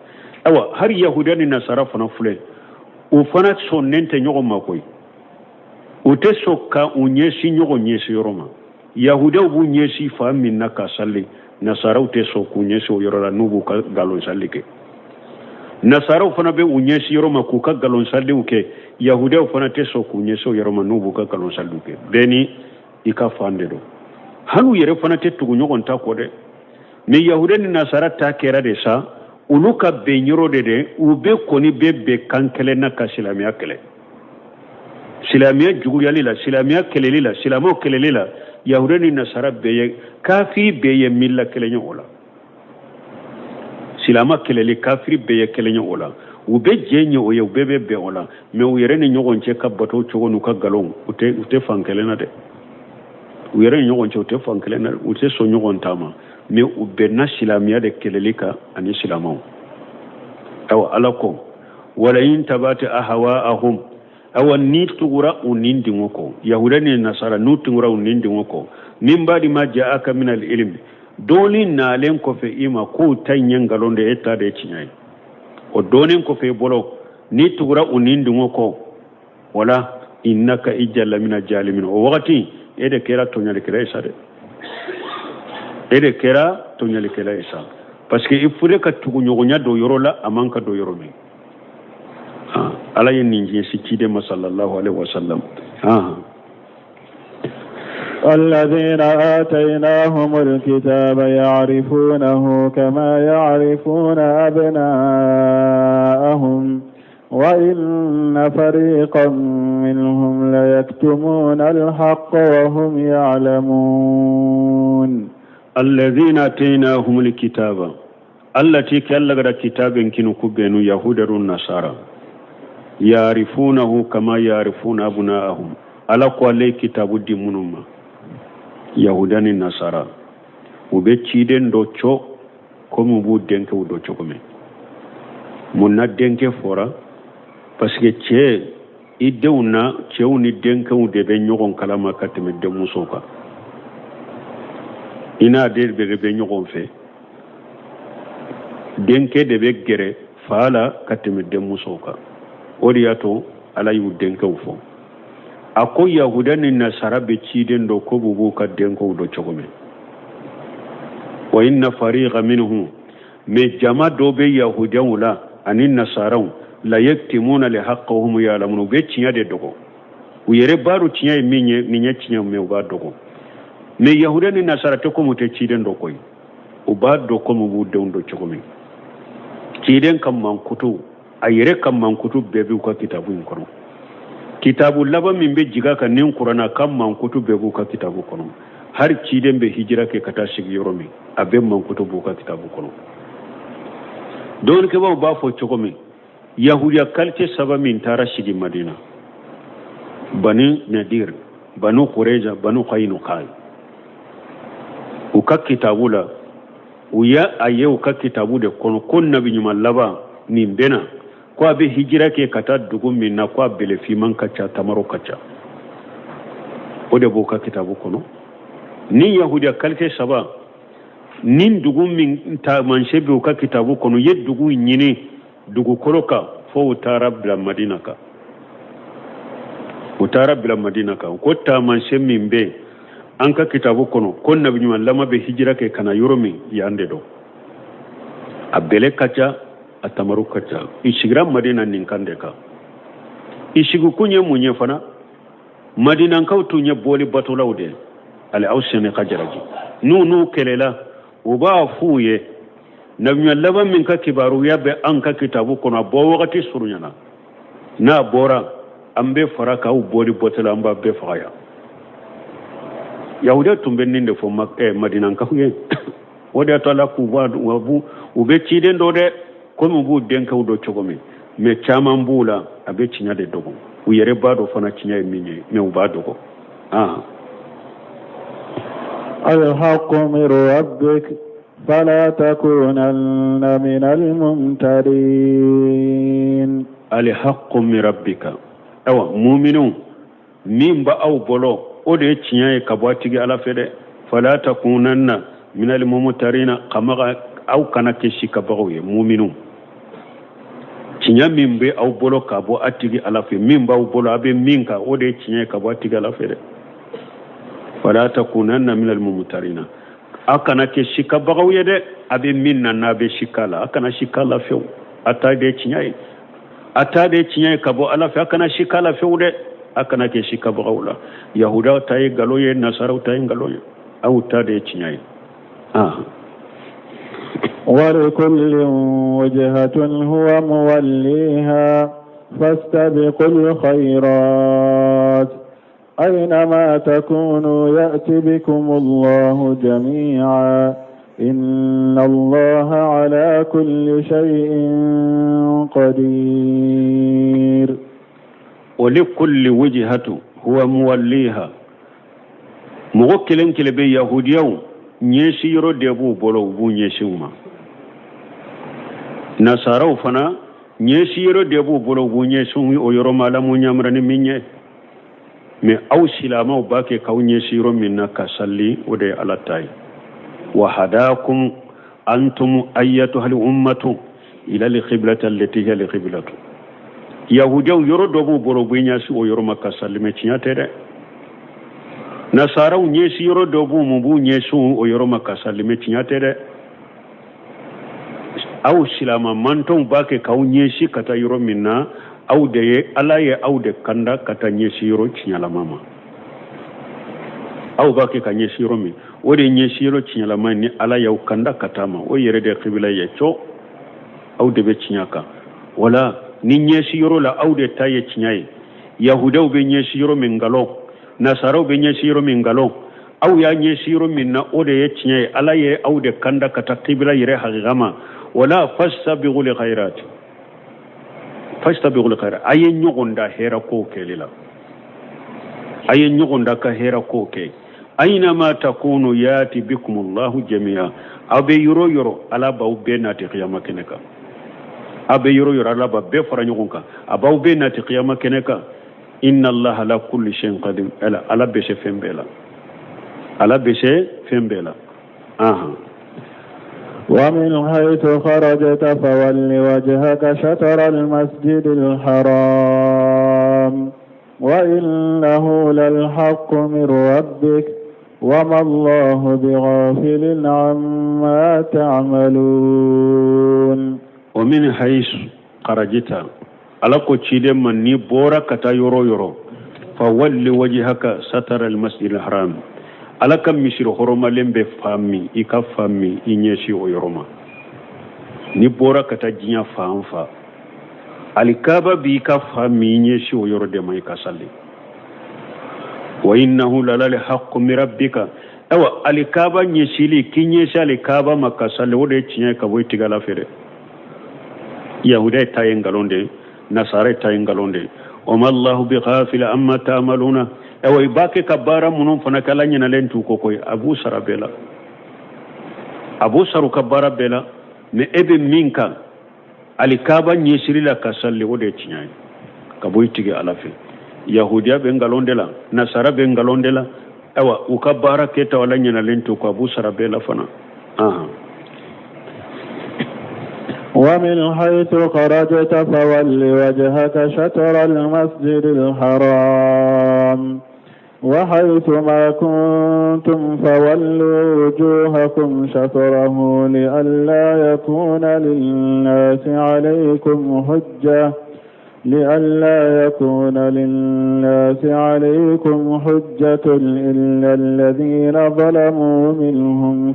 S2: awa har yahudani nasara fana fule u fana sonnente nyogo makoy u te sokka u nyesi nyogo nyesi yoroma yahuda bu nyesi fa minna ka salli nasara u te sokku nyesi yorora nubu ka galon salli ke nasara fana be u nyesi yoroma ku ka galon salli uke yahuda fana te sokku nyesi yoroma nubu ka galon salli ke beni ika fande do hanu yere fana te tugu nyogon ta ko de me yahuda ni nasara ta kera de sa uluka be nyoro de ube koni be kankele na ka silamiya kele silamiya jugu yali la silamiya kele la silamo kele la yahuda ni nasara be kafi be milla kele nyola silama kele kafiri be kele nyola ube jenye o ube be ola me yere ni nyogon che ka bato chogo nu ka galon ute fankele na de uyere nyogon chote fankele na ute so nyogon tama me ubenna silamiya de kelelika ani silamaw aw alako wala in tabata ahwaahum aw ni tugura unindi ngoko yahuda ni nasara nu tugura unindi ngoko min badi ma jaaka min al ilm doli na len ko fe ima ko tanyen galonde etta de cinyai o donin ko fe bolo ni tugura unindi ngoko wala innaka ijalla min al-jalimin o waqti ede kera tonyale kera isa de ede kera tonyale kera isa parce que il faudrait que tugu nyogonya do yoro la amanka do yoro mi ala yen ninji sikide sallallahu alaihi wasallam
S1: الذين آتيناهم الكتاب يعرفونه كما يعرفون أبناءهم وإن فريقا منهم ليكتمون الحق وهم يعلمون
S2: الذين آتيناهم الكتاب التي كالغرا كتاب كنو كبينو يهود النصارى يعرفونه كما يعرفون أبناءهم على قوالي كتاب دي منوما يهودان النصارى وبيتشيدن دوچو كومو بو دنكو دوچو كومي منا دنكو فورا parce que idewna cewni denkaw de be nyogon kalama katme de musoka ina de be nyogon fe denke de be gere fala katme de musoka oriyato ala yu denkaw fo ako yahudan nasara be ciden do ko bubu ka denkaw do chogome wa inna fariqa minhum me jama do be yahudan wala anin nasaraw la yaktimuna li haqqihim ya'lamun be tinya de dogo u yere baru tinya minye tinya me ba dogo me yahuda ni nasara to ko mute ciden do koy u ba do ko mu bu do chokomi ciden kam man kutu ayere kam man kutu be bi ko kitabu kono kitabu laba min be jiga kan nin qur'ana kam man kutu be bu ko kitabu kono har ciden be hijira ke kata shigi yoromi abe man kutu bu ko kitabu kono don ke ba fo chokomi yahudiya kalce saba min tara shigi madina bani nadir banu qurayza banu qaynuqa uka kitabula uya aye uka kitabu de kono kon nabi nyuma laba ni bena kwa be hijira ke kata dugu min na kwa bele fi man kacha tamaro kacha ode boka kitabu kono ni yahudiya kalce saba nin dugu min ta man shebe uka kitabu kono yed dugu nyini dugu koroka fo utara bila madina ka ko ta man shemmin be an ka kitabu kono kon nabi nyuma lama be hijira ke kana yoromi yande do abele kacha atamaru kacha ishigra madina nin kande ka ishigu kunye munye fana madina ka utunye boli batolawde ale awsene kajaraji nu kelela uba fuye nabi laba min ka kibaru ya be an ka kitabu kono bo wakati surunyana na bora ambe faraka u bodi botela amba be faya yahuda tumbe ninde fo madina ka huye wode to la ku wabu ube ciden do de ko mu bu den ka do chogomi me chama mbula abe cinya de dogo u yere bado fana cinya minye me u bado ko
S1: الحق من ربك فلا تكونن من الممترين
S2: الحق من ربك أو مؤمنون من بأو بلو أودي تشياء كبواتي على فده فلا تكونن من الممترين كما أو كانت شيء كبوي مؤمنون تشياء من بأو بلو كبواتي على فده من بأو بلو أبي منك أودي تشياء كبواتي على فده فلا تكونن من الممترين akana ke shika bagawiye de abe minna na be shikala akana shikala few atade chinyai kabo ala fe akana shikala few de akana ke shika bagawla yahuda tay galoye nasara tay galoye au tade chinyai
S1: ولكل وجهة هو موليها فاستبقوا الخيرات أينما تكونوا يأتي بكم الله جميعا إن الله على كل شيء قدير
S2: ولكل وجهة هو موليها مغكلن كلبي يهوديو نيشيرو ديبو بولو بو نيشيوما نصارو فنا نيشيرو ديبو بولو بو نيشيوما ويرو مالامو نيامرني مينيه me aw silama bake kawnye shiro minna kasalli ode alatai wa hadakum antum ayyatuha al-ummatu ila al-qiblati allati hiya al-qiblatu yahudiyaw yoro dobu boro bunya si o yoro makka salli me tinyate de nasara unye si yoro dobu mubu nyesu o yoro makka salli me tinyate de aw silama manton bake kawnye shi kata yoro minna aw de ala ye aw de kanda kata nyesiro chinyala mama aw bake ka nyesiro mi wode nyesiro chinyala mani ala ya kanda katama o yere de qibla ye cho aw de be chinyaka wala ni nyesi yoro la aude taye chinyai yahudaw be nyesi yoro min galo nasaraw be nyesi yoro min galo aw ya nyesi yoro min na ode ye chinyai ala ye aude kanda kata qibla yere hagama wala fastabiqul khairat aye nyogonda hera ko kelila aye nyogonda ka hera ko ke aina ma takunu yati bikumullahu jami'a abe yoro ala baw be nati qiyama keneka abe yoro ala ba be fara nyogonka abaw be nati qiyama keneka inna allaha la kulli shay'in qadir ala be se fembela aha
S1: ومن حيث خرجت فول وجهك شطر المسجد الحرام وإنه للحق من ربك وما الله بغافل عما تعملون
S2: ومن حيث خرجت على كوتشيد من نبورا كتا يورو فول وجهك شطر المسجد الحرام ala kam misiro horoma lembe fami ika fami inyeshi oyoroma ni bora kata jinya faanfa alikaba bi ka fami inyeshi oyoro de mai kasalli wa innahu lalal haqqu min rabbika awa alikaba nyeshili kinyeshi alikaba makasalli wode chinya ka boy tigala fere yahuda tayengalonde nasara tayengalonde wama allah bighafil amma ta'maluna ewa ibake kabara munum fana kala nyina lentu kokoy abu sarabela abu saru kabara bela me ebe minka alikaba nyesiri la kasalli wode chinyai kaboy tige alafi yahudiya be ngalondela nasara be ngalondela ewa ukabara keta wala nyina lentu ko abu sarabela fana aha
S1: ومن حيث خرجت فول وجهك شطر المسجد الحرام وحيث ما كنتم فولوا وجوهكم شطره لئلا يكون للناس عليكم حجة إلا الذين ظلموا منهم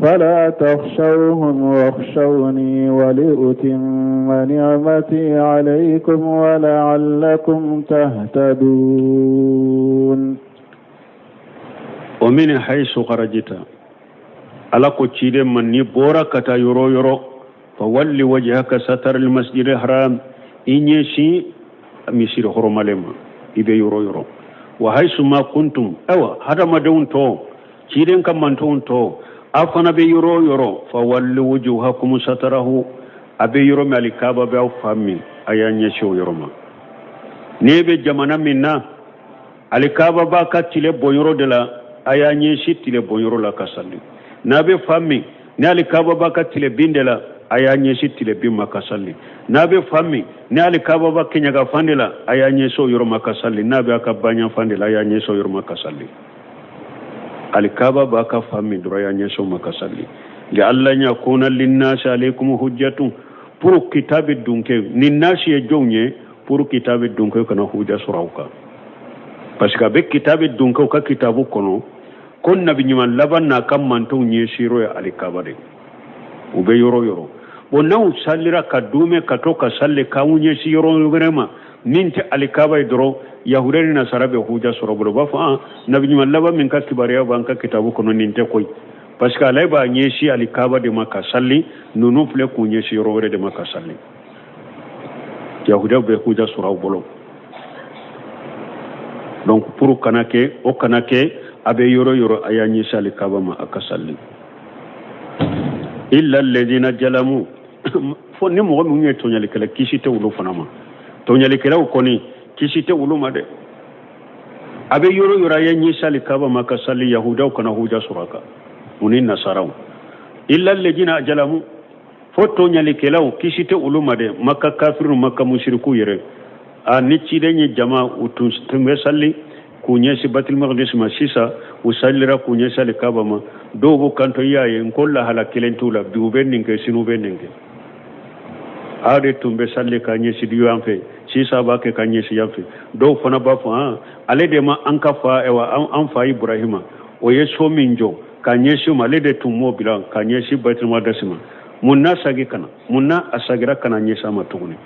S1: فلا تخشوهم واخشوني ولأتم نعمتي عليكم ولعلكم تهتدون
S2: ومن حيث خرجت على كوتشيد من نبورا كتا يورو فولي وجهك ستر المسجد الحرام إنيشي مسير حرم لما إبه يورو وحيث ما كنتم هذا ما دون تو تشيدن كمان تو afana be yoro fa wallu wujuhakum satarahu abe yoro malikaba be fami ayanya show yoroma nebe jamana minna alikaba ba katile boyoro de la ayanya shitile boyoro la kasalli nabe fami ne alikaba ba katile bindela ayanya shitile bimma kasalli nabe fami ne alikaba ba kinyaga fandela ayanya show yoroma kasalli nabe akabanya fandela ayanya show yoroma kasalli alikaba baka fami duraya nyeso makasalli li alla yakuna linnasi alaykum hujjatun pour kitabe dunke ninnasi e jonye pour kitabe dunke kana hujja surauka parce que avec kitabe dunke ka kitabu kono kon nabi nyman labanna kam manto nyesiro ya alikaba de ube yoro bonaw sallira kadume katoka salle kawunye siro vraiment ninte alikaba idro yahudani na sarabe huja sorobro bafa nabi nyuma laba min ka kibariya banka kitabu kono ninte koy parce que alay ba nyeshi alikaba de maka salli nunu fle ku nyeshi robere de maka salli yahuda be huja sorobro donc pour kanake abe yoro aya nyeshi alikaba ma akasalli illa alladhina jalamu fo ni mo mu nyeto nyali kala kishite ulo fanama to nyali kala ukoni kishite uluma de abe yoro ya nyisali kaba makasali yahuda kana huja suraka unin nasarau illa alladhina jalamu foto nyali kelaw kishite uluma de makka kafiru makka mushriku yere a nichi de nyi jama utun tumbe salli kunyesi batil maqdis masisa usallira kunyesi al kaba ma dogo kanto yaye ngolla halakilentula biubeninge sinubeninge ade tumbe salli kanyesi diwanfe sisa ba ke kanyesi yafe do fana ba fa ale de ma anka fa ewa an fa ibrahima o yeso minjo kanyesi ma le de tumo bilan kanyesi batil maqdis ma munna sagi kana munna asagira kana nyesama tuguni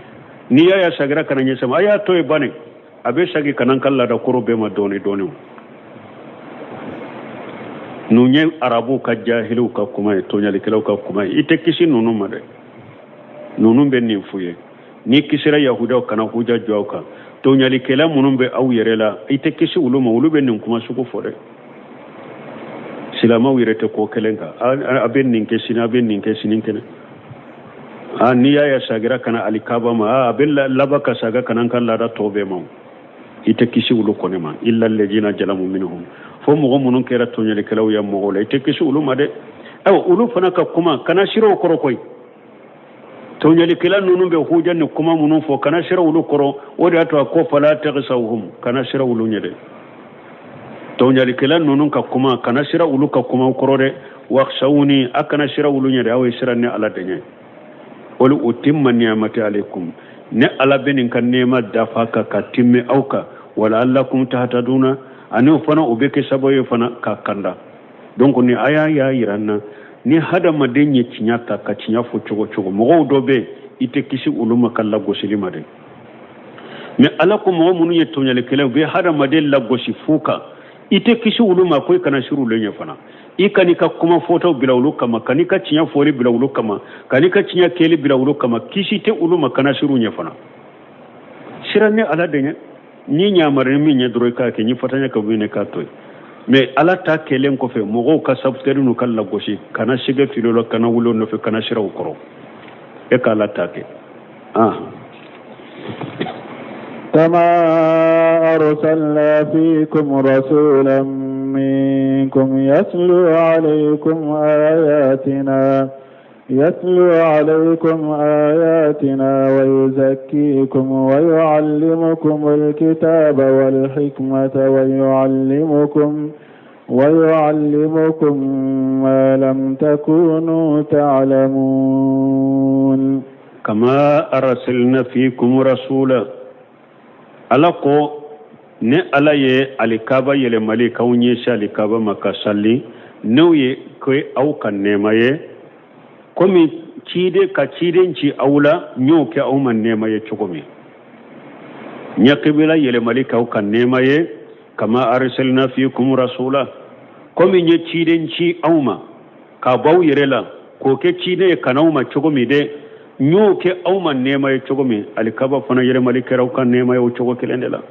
S2: ni ya sagira kana nyesama aya to e bane abe sagi kana kala da korobe ma doni nunye arabu ka jahilu ka kuma to nyali kilo ka kuma ite kisi nunu made nunu be ni fuye ni kisira yahuda kana huja jawka to nyali kela munun be aw yerela ite kisi uluma ulube nin kuma suko fore silama wirete ko kelenga aben nin kesina ben nin kesinin kene ni ya sagira kana alikaba ma aben labaka saga kana kan la da tobe ma ite kisi ulu konema illa alladhina jalamu minhum fo mo munun kera to nyali kelaw ya mo wala ite kisi ulu ma de ulu fana ka kuma kana shiro koro koy to nyali kela nunu be hujan ni kuma munun fo kana shiro ulu koro wodi ato ko fala tagsawhum kana shiro ulu nyede to nyali kela nunu ka kuma kana shiro ulu ka kuma koro de waqshawni akana shiro ulu nyede aw shirani ala denye wal utimma ni'mati alaykum ne ala benin kan nema dafaka ka timme auka wala allakum tahtaduna ani fana ubeke saboye fana ka kanda donc ni aya ya iranna ni hada madenye cinyata ka cinya fo chogo mo dobe ite kisi uluma kala gosilima de me ala ko mo munu yetonya le kele be hada madel la gosi fuka ite kisi uluma ko kana shiru lenye fana ikani ka kuma foto bilawlu kama kanika cinya fori bilawlu kama kanika cinya kele bilawlu kama kisi te uluma kana shiru nya fana shiranne ala denye ni nyamare mi nya dro ka ke ni fatanya ka bine ka toy mais ala ta kelen ko fe mo ka sabteru no kala goshi kana shiga filolo kana wulo no fe kana shira ukoro e kala ta ke
S1: كما أرسلنا فيكم رسولا منكم يتلو عليكم آياتنا ويزكيكم ويعلمكم الكتاب والحكمة ويعلمكم ما لم تكونوا تعلمون
S2: كما أرسلنا فيكم رسولا ألاقو ne ala ye alikaba yele mali kaunye sha alikaba makasali nauye kwe au kanema ye komi chide ka chidenci aula nyoke au manema ye chokomi nyakibila yele mali kau kanema ye kama arsalna fiikum rasula komi nye chidenci auma ka bau yerela koke chide kanauma chokomi de nyoke au manema ye chokomi alikaba fana yele mali kau kanema ye choko kelendela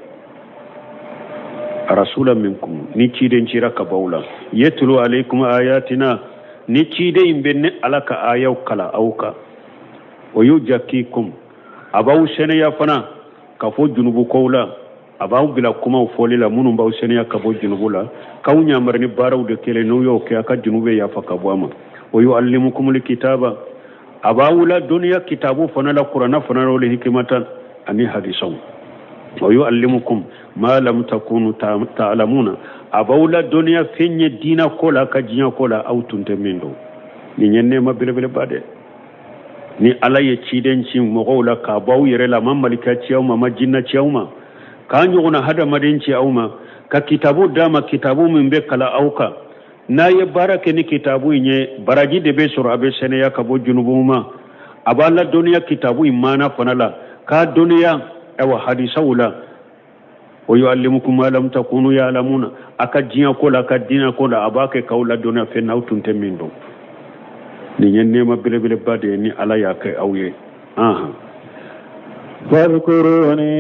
S2: rasula minkum ni ciden cira ka baula yatlu alaykum ayatina ni cide imbenne alaka ayaw kala auka wa yujakkikum abaw sene ya fana ka fo junubu kowla abaw bila kuma folila munum baw sene ya ka fo junubula kawnya marni baraw de kele no yo ke aka junube ya faka bwama wa yuallimukum alkitaba abawla dunya kitabu fana la qur'ana fana la hikmatan ani hadisan wa yuallimukum ma lam takunu ta'lamuna abawla dunya fenye dina kola ka jinya kola autunte mendo ni nyenne ma bele bade ni ala ye cidenci mo gola ka baw yere la mamalika ciyawma ma jinna ciyawma ka nyuguna hada madin ciyawma ka kitabu dama kitabu min be kala auka na ye barake ni kitabu nye baraji de be sur abe sene ya ka bo junubuma abala dunya kitabu imana fanala ka dunya ewa hadisawla ويعلمكم ما لم تكونوا يعلمون أكجيا كولا كدينا كولا أباك كولا دونا في ناوتون تميندو نيني ما بلا بلا بادي ني على ياك أوي
S1: فاذكروني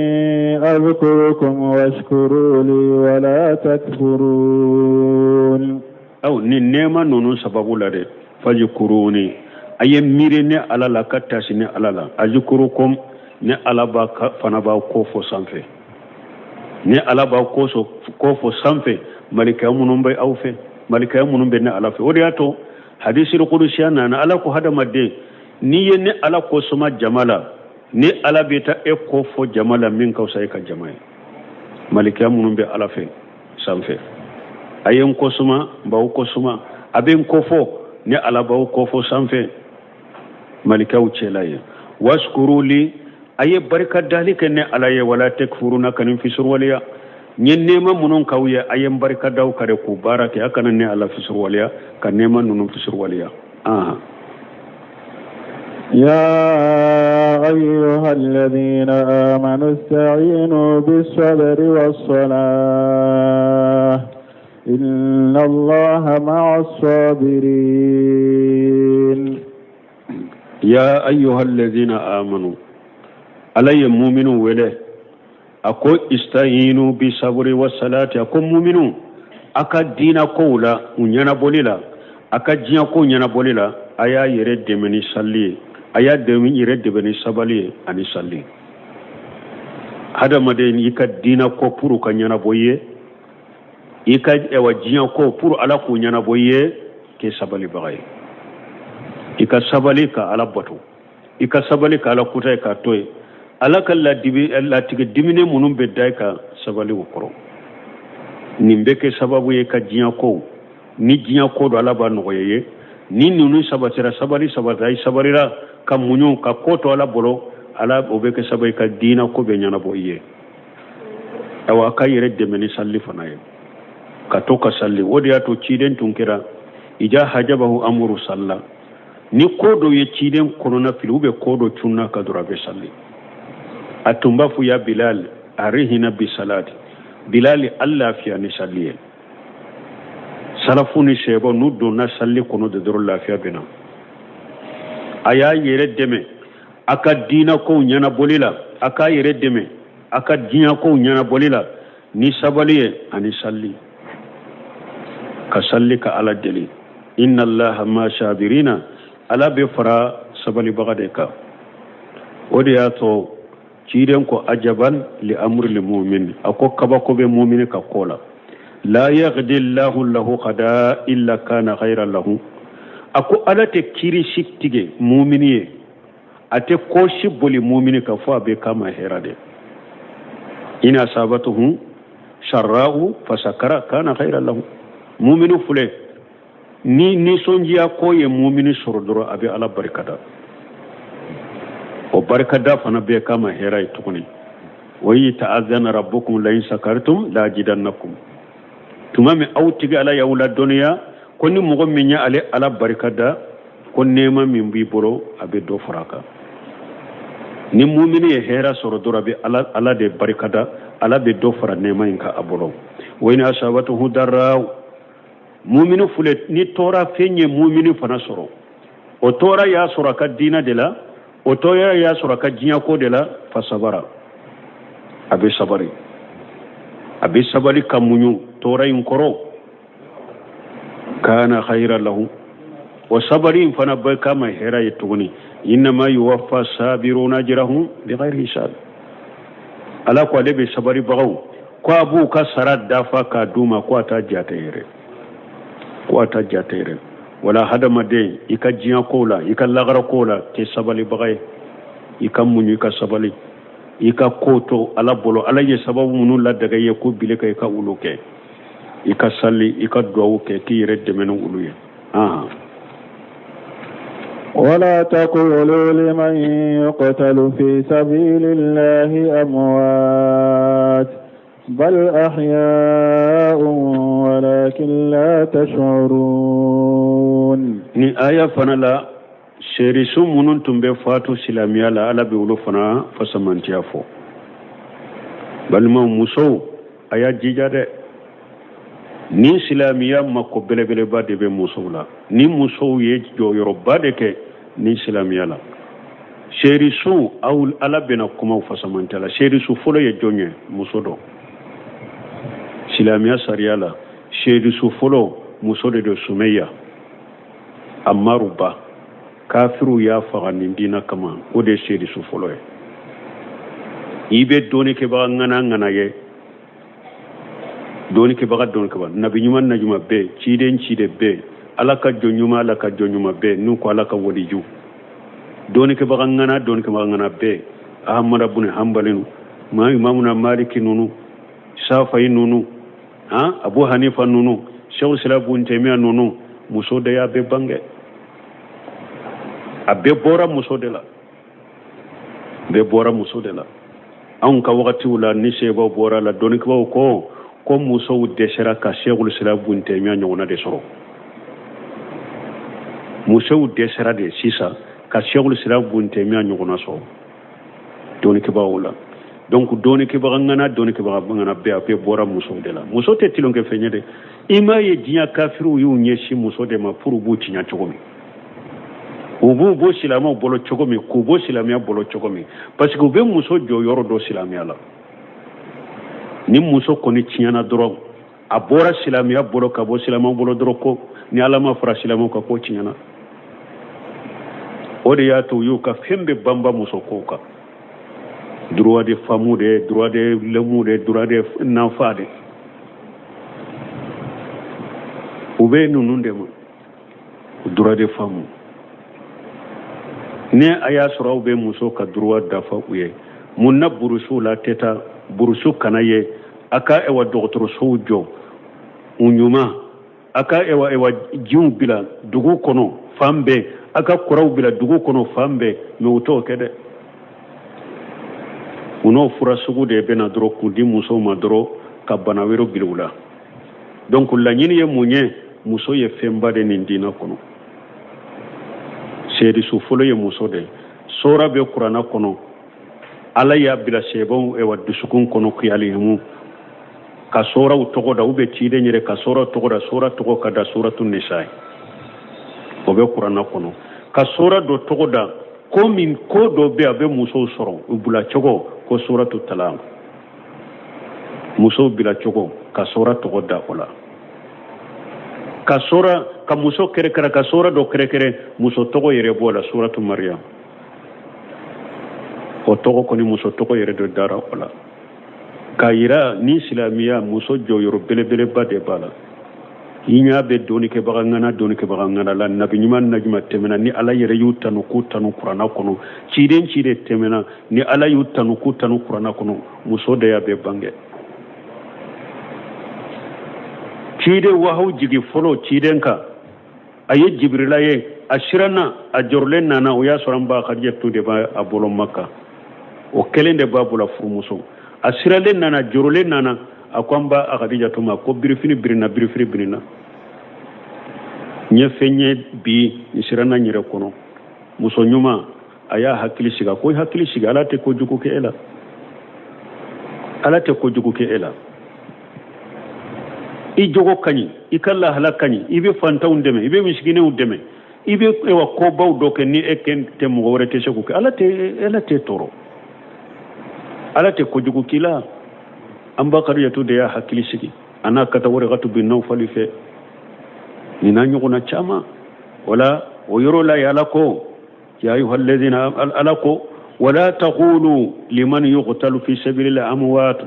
S1: أذكركم واشكروا لي ولا تكفرون
S2: أو نينما نونو سببو لدي فاذكروني أي ميرني على لا كتاسني على لا أذكركم ني على باك فنبا كوفو سانفي ne alaba koso kofo sanfe malika munun bai aufe malika munun bai ne alafe wodi ato hadisi qudusi na ala ko hada madde ni ne ala ko suma jamala ne ala beta e kofo jamala min kausa ka jama'a malika munun bai alafe sanfe ayen ko suma ba ko suma aben kofo ne alaba kofo sanfe malika uce laye washkuru li aye barka dalika ne alaye wala takfuruna kanin fisur waliya nyen nema munun kawye aye barka daw kare ku barake akana ne ala fisur waliya kan nema nunun fisur waliya
S1: يا أيها الذين آمنوا استعينوا بالصبر والصلاة إن الله مع الصابرين.
S2: يا أيها الذين آمنوا علي مؤمنون وله أكو استعينوا بالصبر والصلاة أكو مؤمنون أكا دينا قولا ونينا بوليلا أكا جينا قو نينا بوليلا أيا يرد مني صلي أيا دمين يرد مني صبالي أني صلي هذا مدين يكا دينا قو پورو كا نينا بويه يكا اوا جينا قو پورو على قو نينا بويه كي صبالي بغاي يكا صبالي كا على بطو يكا صبالي كا على كوتاي كا توي ala kala la tige dimine munum be dayka sabali wokoro nimbe ke sababu ye ka jinya ko ni jinya ko do ala ba no yeye ni nunu sabatira sabali sabatai sabarira ka munyo ka koto ala bolo ala obe ke sabai ka dina ko be nyana boye awa ka yere de meni salli fanaye ka to ka salli wodi ato ciden tunkira ija hajabahu amru salla ni kodo ye ciden korona filube kodo chunna ka dura be salli atumbafu ya Bilal arihina bi salati Bilal alla fiya ni salliye salafuni sebo nuddo na salli kono de doro lafiya bina aya yere deme aka dina ko nyana bolila aka yere deme aka dina ko nyana bolila ni sabaliye ani salli ka salli ka ala deli inna allaha ma sabirina ala be fara sabali bagade ka wodi ya to ciiden ko ajaban li amri lil mu'min ako kaba ko be mu'min ka kola la yaghdi Allahu lahu qada illa kana khayran lahu ako alate kiri shiktige mu'miniye ate ko shibuli mu'min ka fa be kama herade ina sabatuhu sharra'u fasakara kana khayran lahu mu'minu fule ni sonjiya ko ye mu'mini sordoro abi ala barkada o barkada fana be kama heray tukuni wayi ta'azzana rabbukum la in shakartum la azidannakum tumami awtiga ala yawla dunya konni mogo minya ale ala barkada kon nema min bi boro abe do faraka ni mu'mini e hera sorodora be ala de barkada ala be do fara nema inka abolo wayna asabatuhu darra mu'minu fulet ni tora fenye mu'mini fana soro o tora ya soro ka dina de la o tora ya soro ka jinya ko de la fa sabara abe sabari kamunyu tora in koro kana khayran lahu wa sabari fana ba kama hera yituguni inma yuwaffa sabiruna ajrahum bighayri hisab ala ko lebe sabari bagaw ko abu ka sarat dafa ka duma ko ta jatayre wala hadama de ika jiya kola ika lagara kola ke sabali bagay ika munyu ika sabali ika koto ala bolo ala ye sababu munu la daga ye ko bile kay ka uluke ika salli ika duwa ke ki redde menu uluye
S1: ولا تقولوا لمن يقتل في سبيل الله أموات بل أحياء ولكن لا تشعرون
S2: ni aya fana la sherisu munun tumbe fatu silamiya la ala be wolo fana fasamantiya fo balma muso aya jijade ni silamiya mako belebele ba de be muso la ni muso ye jo yoro ba de ke ni silamiya la sherisu aw ala be na kuma fasamantiya la sherisu folo ye jonye muso do silamiya sariya la sherisu folo muso de sumeya amaruba kafiru ya faga nindina kama o de shedi su folo ibe doni ke ba ngana ye doni ke ba nabi nyuma na juma be ciden cide be alaka jonyuma be nu ko alaka wodiju doni ke ba ngana be ahmad ibn hanbalinu ma imamuna maliki nunu shafai nunu abu hanifa nunu shaykh salabun taymiya nunu muso da ya be bange abe bora muso de la an ka wakati wala ni seba bora la doni ko muso de sera ka shaykhul salabun taymiya nyona de soro muso de sera de sisa ka Cheikhul Islam bunte mi anyuguna so doni ke bawula donc doni ke bagana doni ke bagana be bora muso de la muso te tilon ke fenyede ima ye dinya kafiru yu nyeshi muso de ma puru buti nya chogomi ubu bo silama bolo chogomi ku bo silama bolo chogomi parce que be muso jo yoro do silama la ni muso koni tiana doro abora silama bolo ka bo silama bolo doro ko ni alama fara silama ka ko tiana ode ya to yu ka fembe bamba muso ko ka droit de femme de droit de l'amour de droit de n'enfant de ube nunu de droit de femme ne aya sura ube muso ka droit dafa uye munna burusu la teta burusu kanaye aka ewa docteur sojo unyuma aka ewa jiu bila dugu kono fambe aka kuraw bila dugu kono fambe me uto kede uno fura sugu de bena doro kundi muso ma doro ka banawero bilula donc la nyini ye munye muso ye femba de nindina kono sedi su folo ye muso de sora be qur'ana kono ala ya bila sebon e waddu sukun kono khiyali mu ka sora utogo da ube tide nyere ka sora togo da sora togo ka da suratul nisa o be qur'ana kono ka sora do togo da ko min ko do be abe muso soro ubula chogo ko suratul talam muso bila chogo ka sora togo da ola ka sora ka muso kere kere ka sora do kere kere muso togo yere bola suratul maryam o togo koni muso togo yere do dara ola ka ira ni islamiya muso jo yoro bele bele bade bala inya be doni ke bagangana la nabi nyuman najma temena ni ala yere yutanu kutanu qur'ana kono ciden cide temena ni ala yutanu kutanu qur'ana kono muso de ya be bange cide wahu jigi folo ciden ka aye jibrila ye ashirana ajorlen nana o ya soramba khadijatu de ba abolo makka o kelende babula furmuso asiralen nana jorlen nana akwamba khadijatu ma ko birifini birina nye fenye bi isirana nyire kono muso nyuma aya hakili siga ko hakili siga ala te ko juku ke ela i jogo kanyi i kala halakani ibe fanta undeme ibe miskine undeme ibe ewa ko baw doke ni eken te mo wore te seku ke ala te toro ala te ko juku kila amba qariyatu de ya hakili sigi ana kata wore gatu bin nawfali fe ni nanyu kuna chama wala oyoro la yalako ya ayuha alladhina alako wala taqulu liman yuqtalu fi sabilillah amwat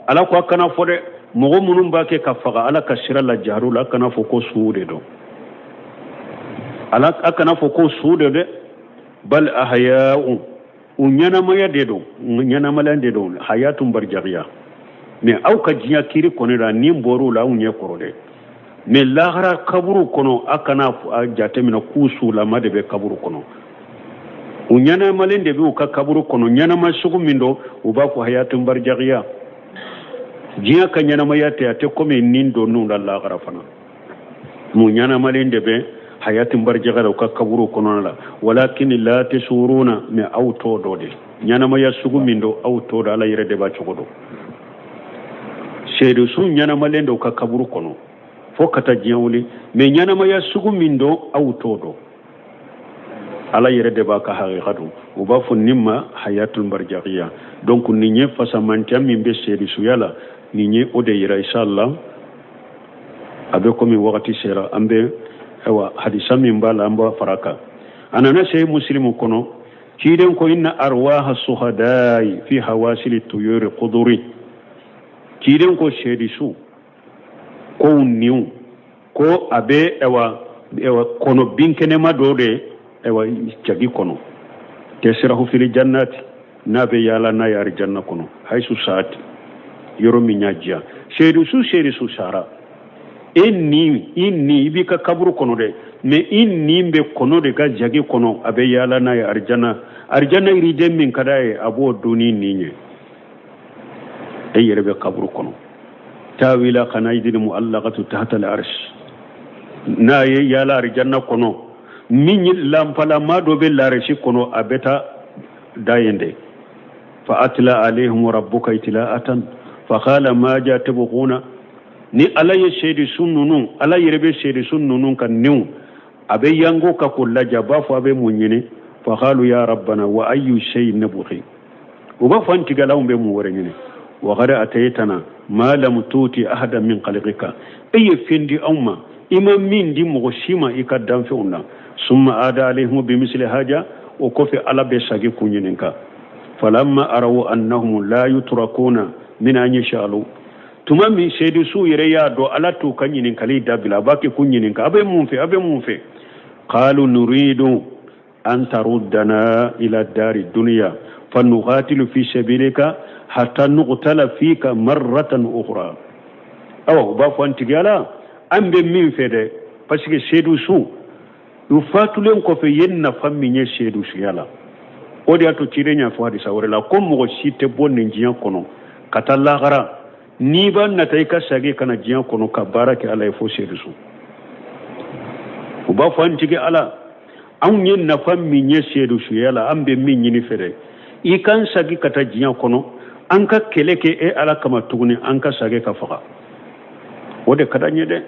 S2: alako akana fode mogo munum bake kafaga ala kashira la jarula akana foko suude do ala akana foko suude de bal ahya'u unyana maya dedo unyana malande do hayatum barjariya mais aw ka jinya kiri konira ni mboru la unye korode mais lahara kaburu kono akana jatemina kusu la madebe kaburu kono unyana malende be ka kaburu kono nyana masugu mindo uba ko hayatum barjariya jinya ka nyana mayate ate kome nindo nunda lahara fana mu nyana malende be hayatum barjariya ka kaburu kono la walakin la tasuruna me auto dode nyana maya sugu mindo auto da la yire de ba chogodo seedo sun nyana malendo ka kaburu kono fo kata jewli me nyana maya sugu mindo autodo ala yere de ba ka haqiqatu uba fu nimma hayatul barjaqiya donc ni nye fasamantia mimbe seedi su yala ni nye ode yira inshallah abe komi wakati sera ambe ewa hadisa mimbala amba faraka anana sey muslimu kono kiden ko inna arwaha suhadai fi hawasil tuyur quduri kiden ko seedi su ko niu ko abe ewa kono binkene madode ewa jagi kono tesirahu fil jannati nabe yala na yar janna kono haysu saati yoro mi nyajja seedi su sara inni bi ka kaburu kono de me inni be kono de ga jagi kono abe yala na yar arjanna iri dem min kadaye abo duni ninye yere be kaburu kono tawila qanaidil muallaqatu tahta al-arsh na yala arjanna kono min lampala ma do be lareshi kono abeta dayende fa atla alaihim rabbuka itla'atan fa qala ma ja tabghuna ni ala ye shedi sunnunun ala yerebe shedi sunnunun kan new abe yango ka kulla jaba fo abe munyini fa qalu ya rabbana wa ayyu shay'in nabghi uba fanti galawum be mu wore nyini wa qad ataytana ma lam tuti ahada min khalqika ay fendi awma imam min di mo shima ikadam fi unna summa ada alaihim bi misli haja o kofi ala be sagi kunyininka falamma arawu annahum la yutrakuna min an yashalu tuma min shedi su yere ya do ala to kanyinin kali dabila baki kunyininka abe mun fe qalu nuridu an taruddana ila dari dunya fanuqatilu fi sabilika hatta nuqtala fika marratan ukhra aw ba fanti gala ambe min fede parce que shedu su yu fatulen ko fe yenna fammi nye shedu su yala odi ato tirenya fo hadisa wala ko mo shite bonne njiyan kono kata lagara ni ban na tay ka sage kana jiyan kono ka barake ala fo shedu su uba fanti ge ala an yenna fammi nye shedu su yala ambe min nyini fede i kan sagi kata jiyan kono an ka keleke e ala kama tuguni an ka sage ka faga wode kada nyede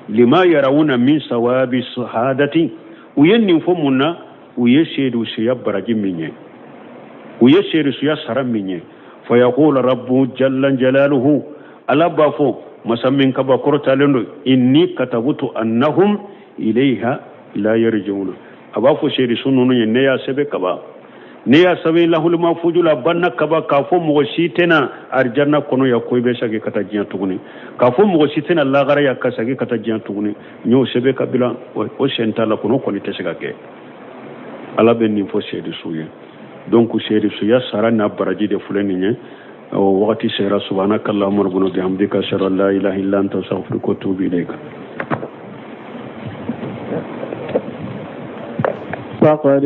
S2: lima yarawuna min sawabi shahadati uyenni fo munna uye shedu su ya baraji minye uye shedu su ya sara minye fa yaqulu rabbu jalla jalaluhu ala bafo masammin ka ba kortalendo inni katabutu annahum ilayha la yarjiuna abafo shedu sununu ne ya sebe kaba ne ya sabe lahul mafujula banna kaba kafo mo shitena arjanna kono ya koybe shage kata jiya tuguni kafo mo shitena lagara ya kasage kata jiya tuguni nyo sebe kabila o shenta la kono ko ni tesega ke ala ben ni fo shedi suye donc shedi suya sara na baraji de fulani nye o wakati sera subhanakallahumma rabbana bihamdika shalla la ilaha illa anta astaghfiruka wa atubu ilayka
S1: فقد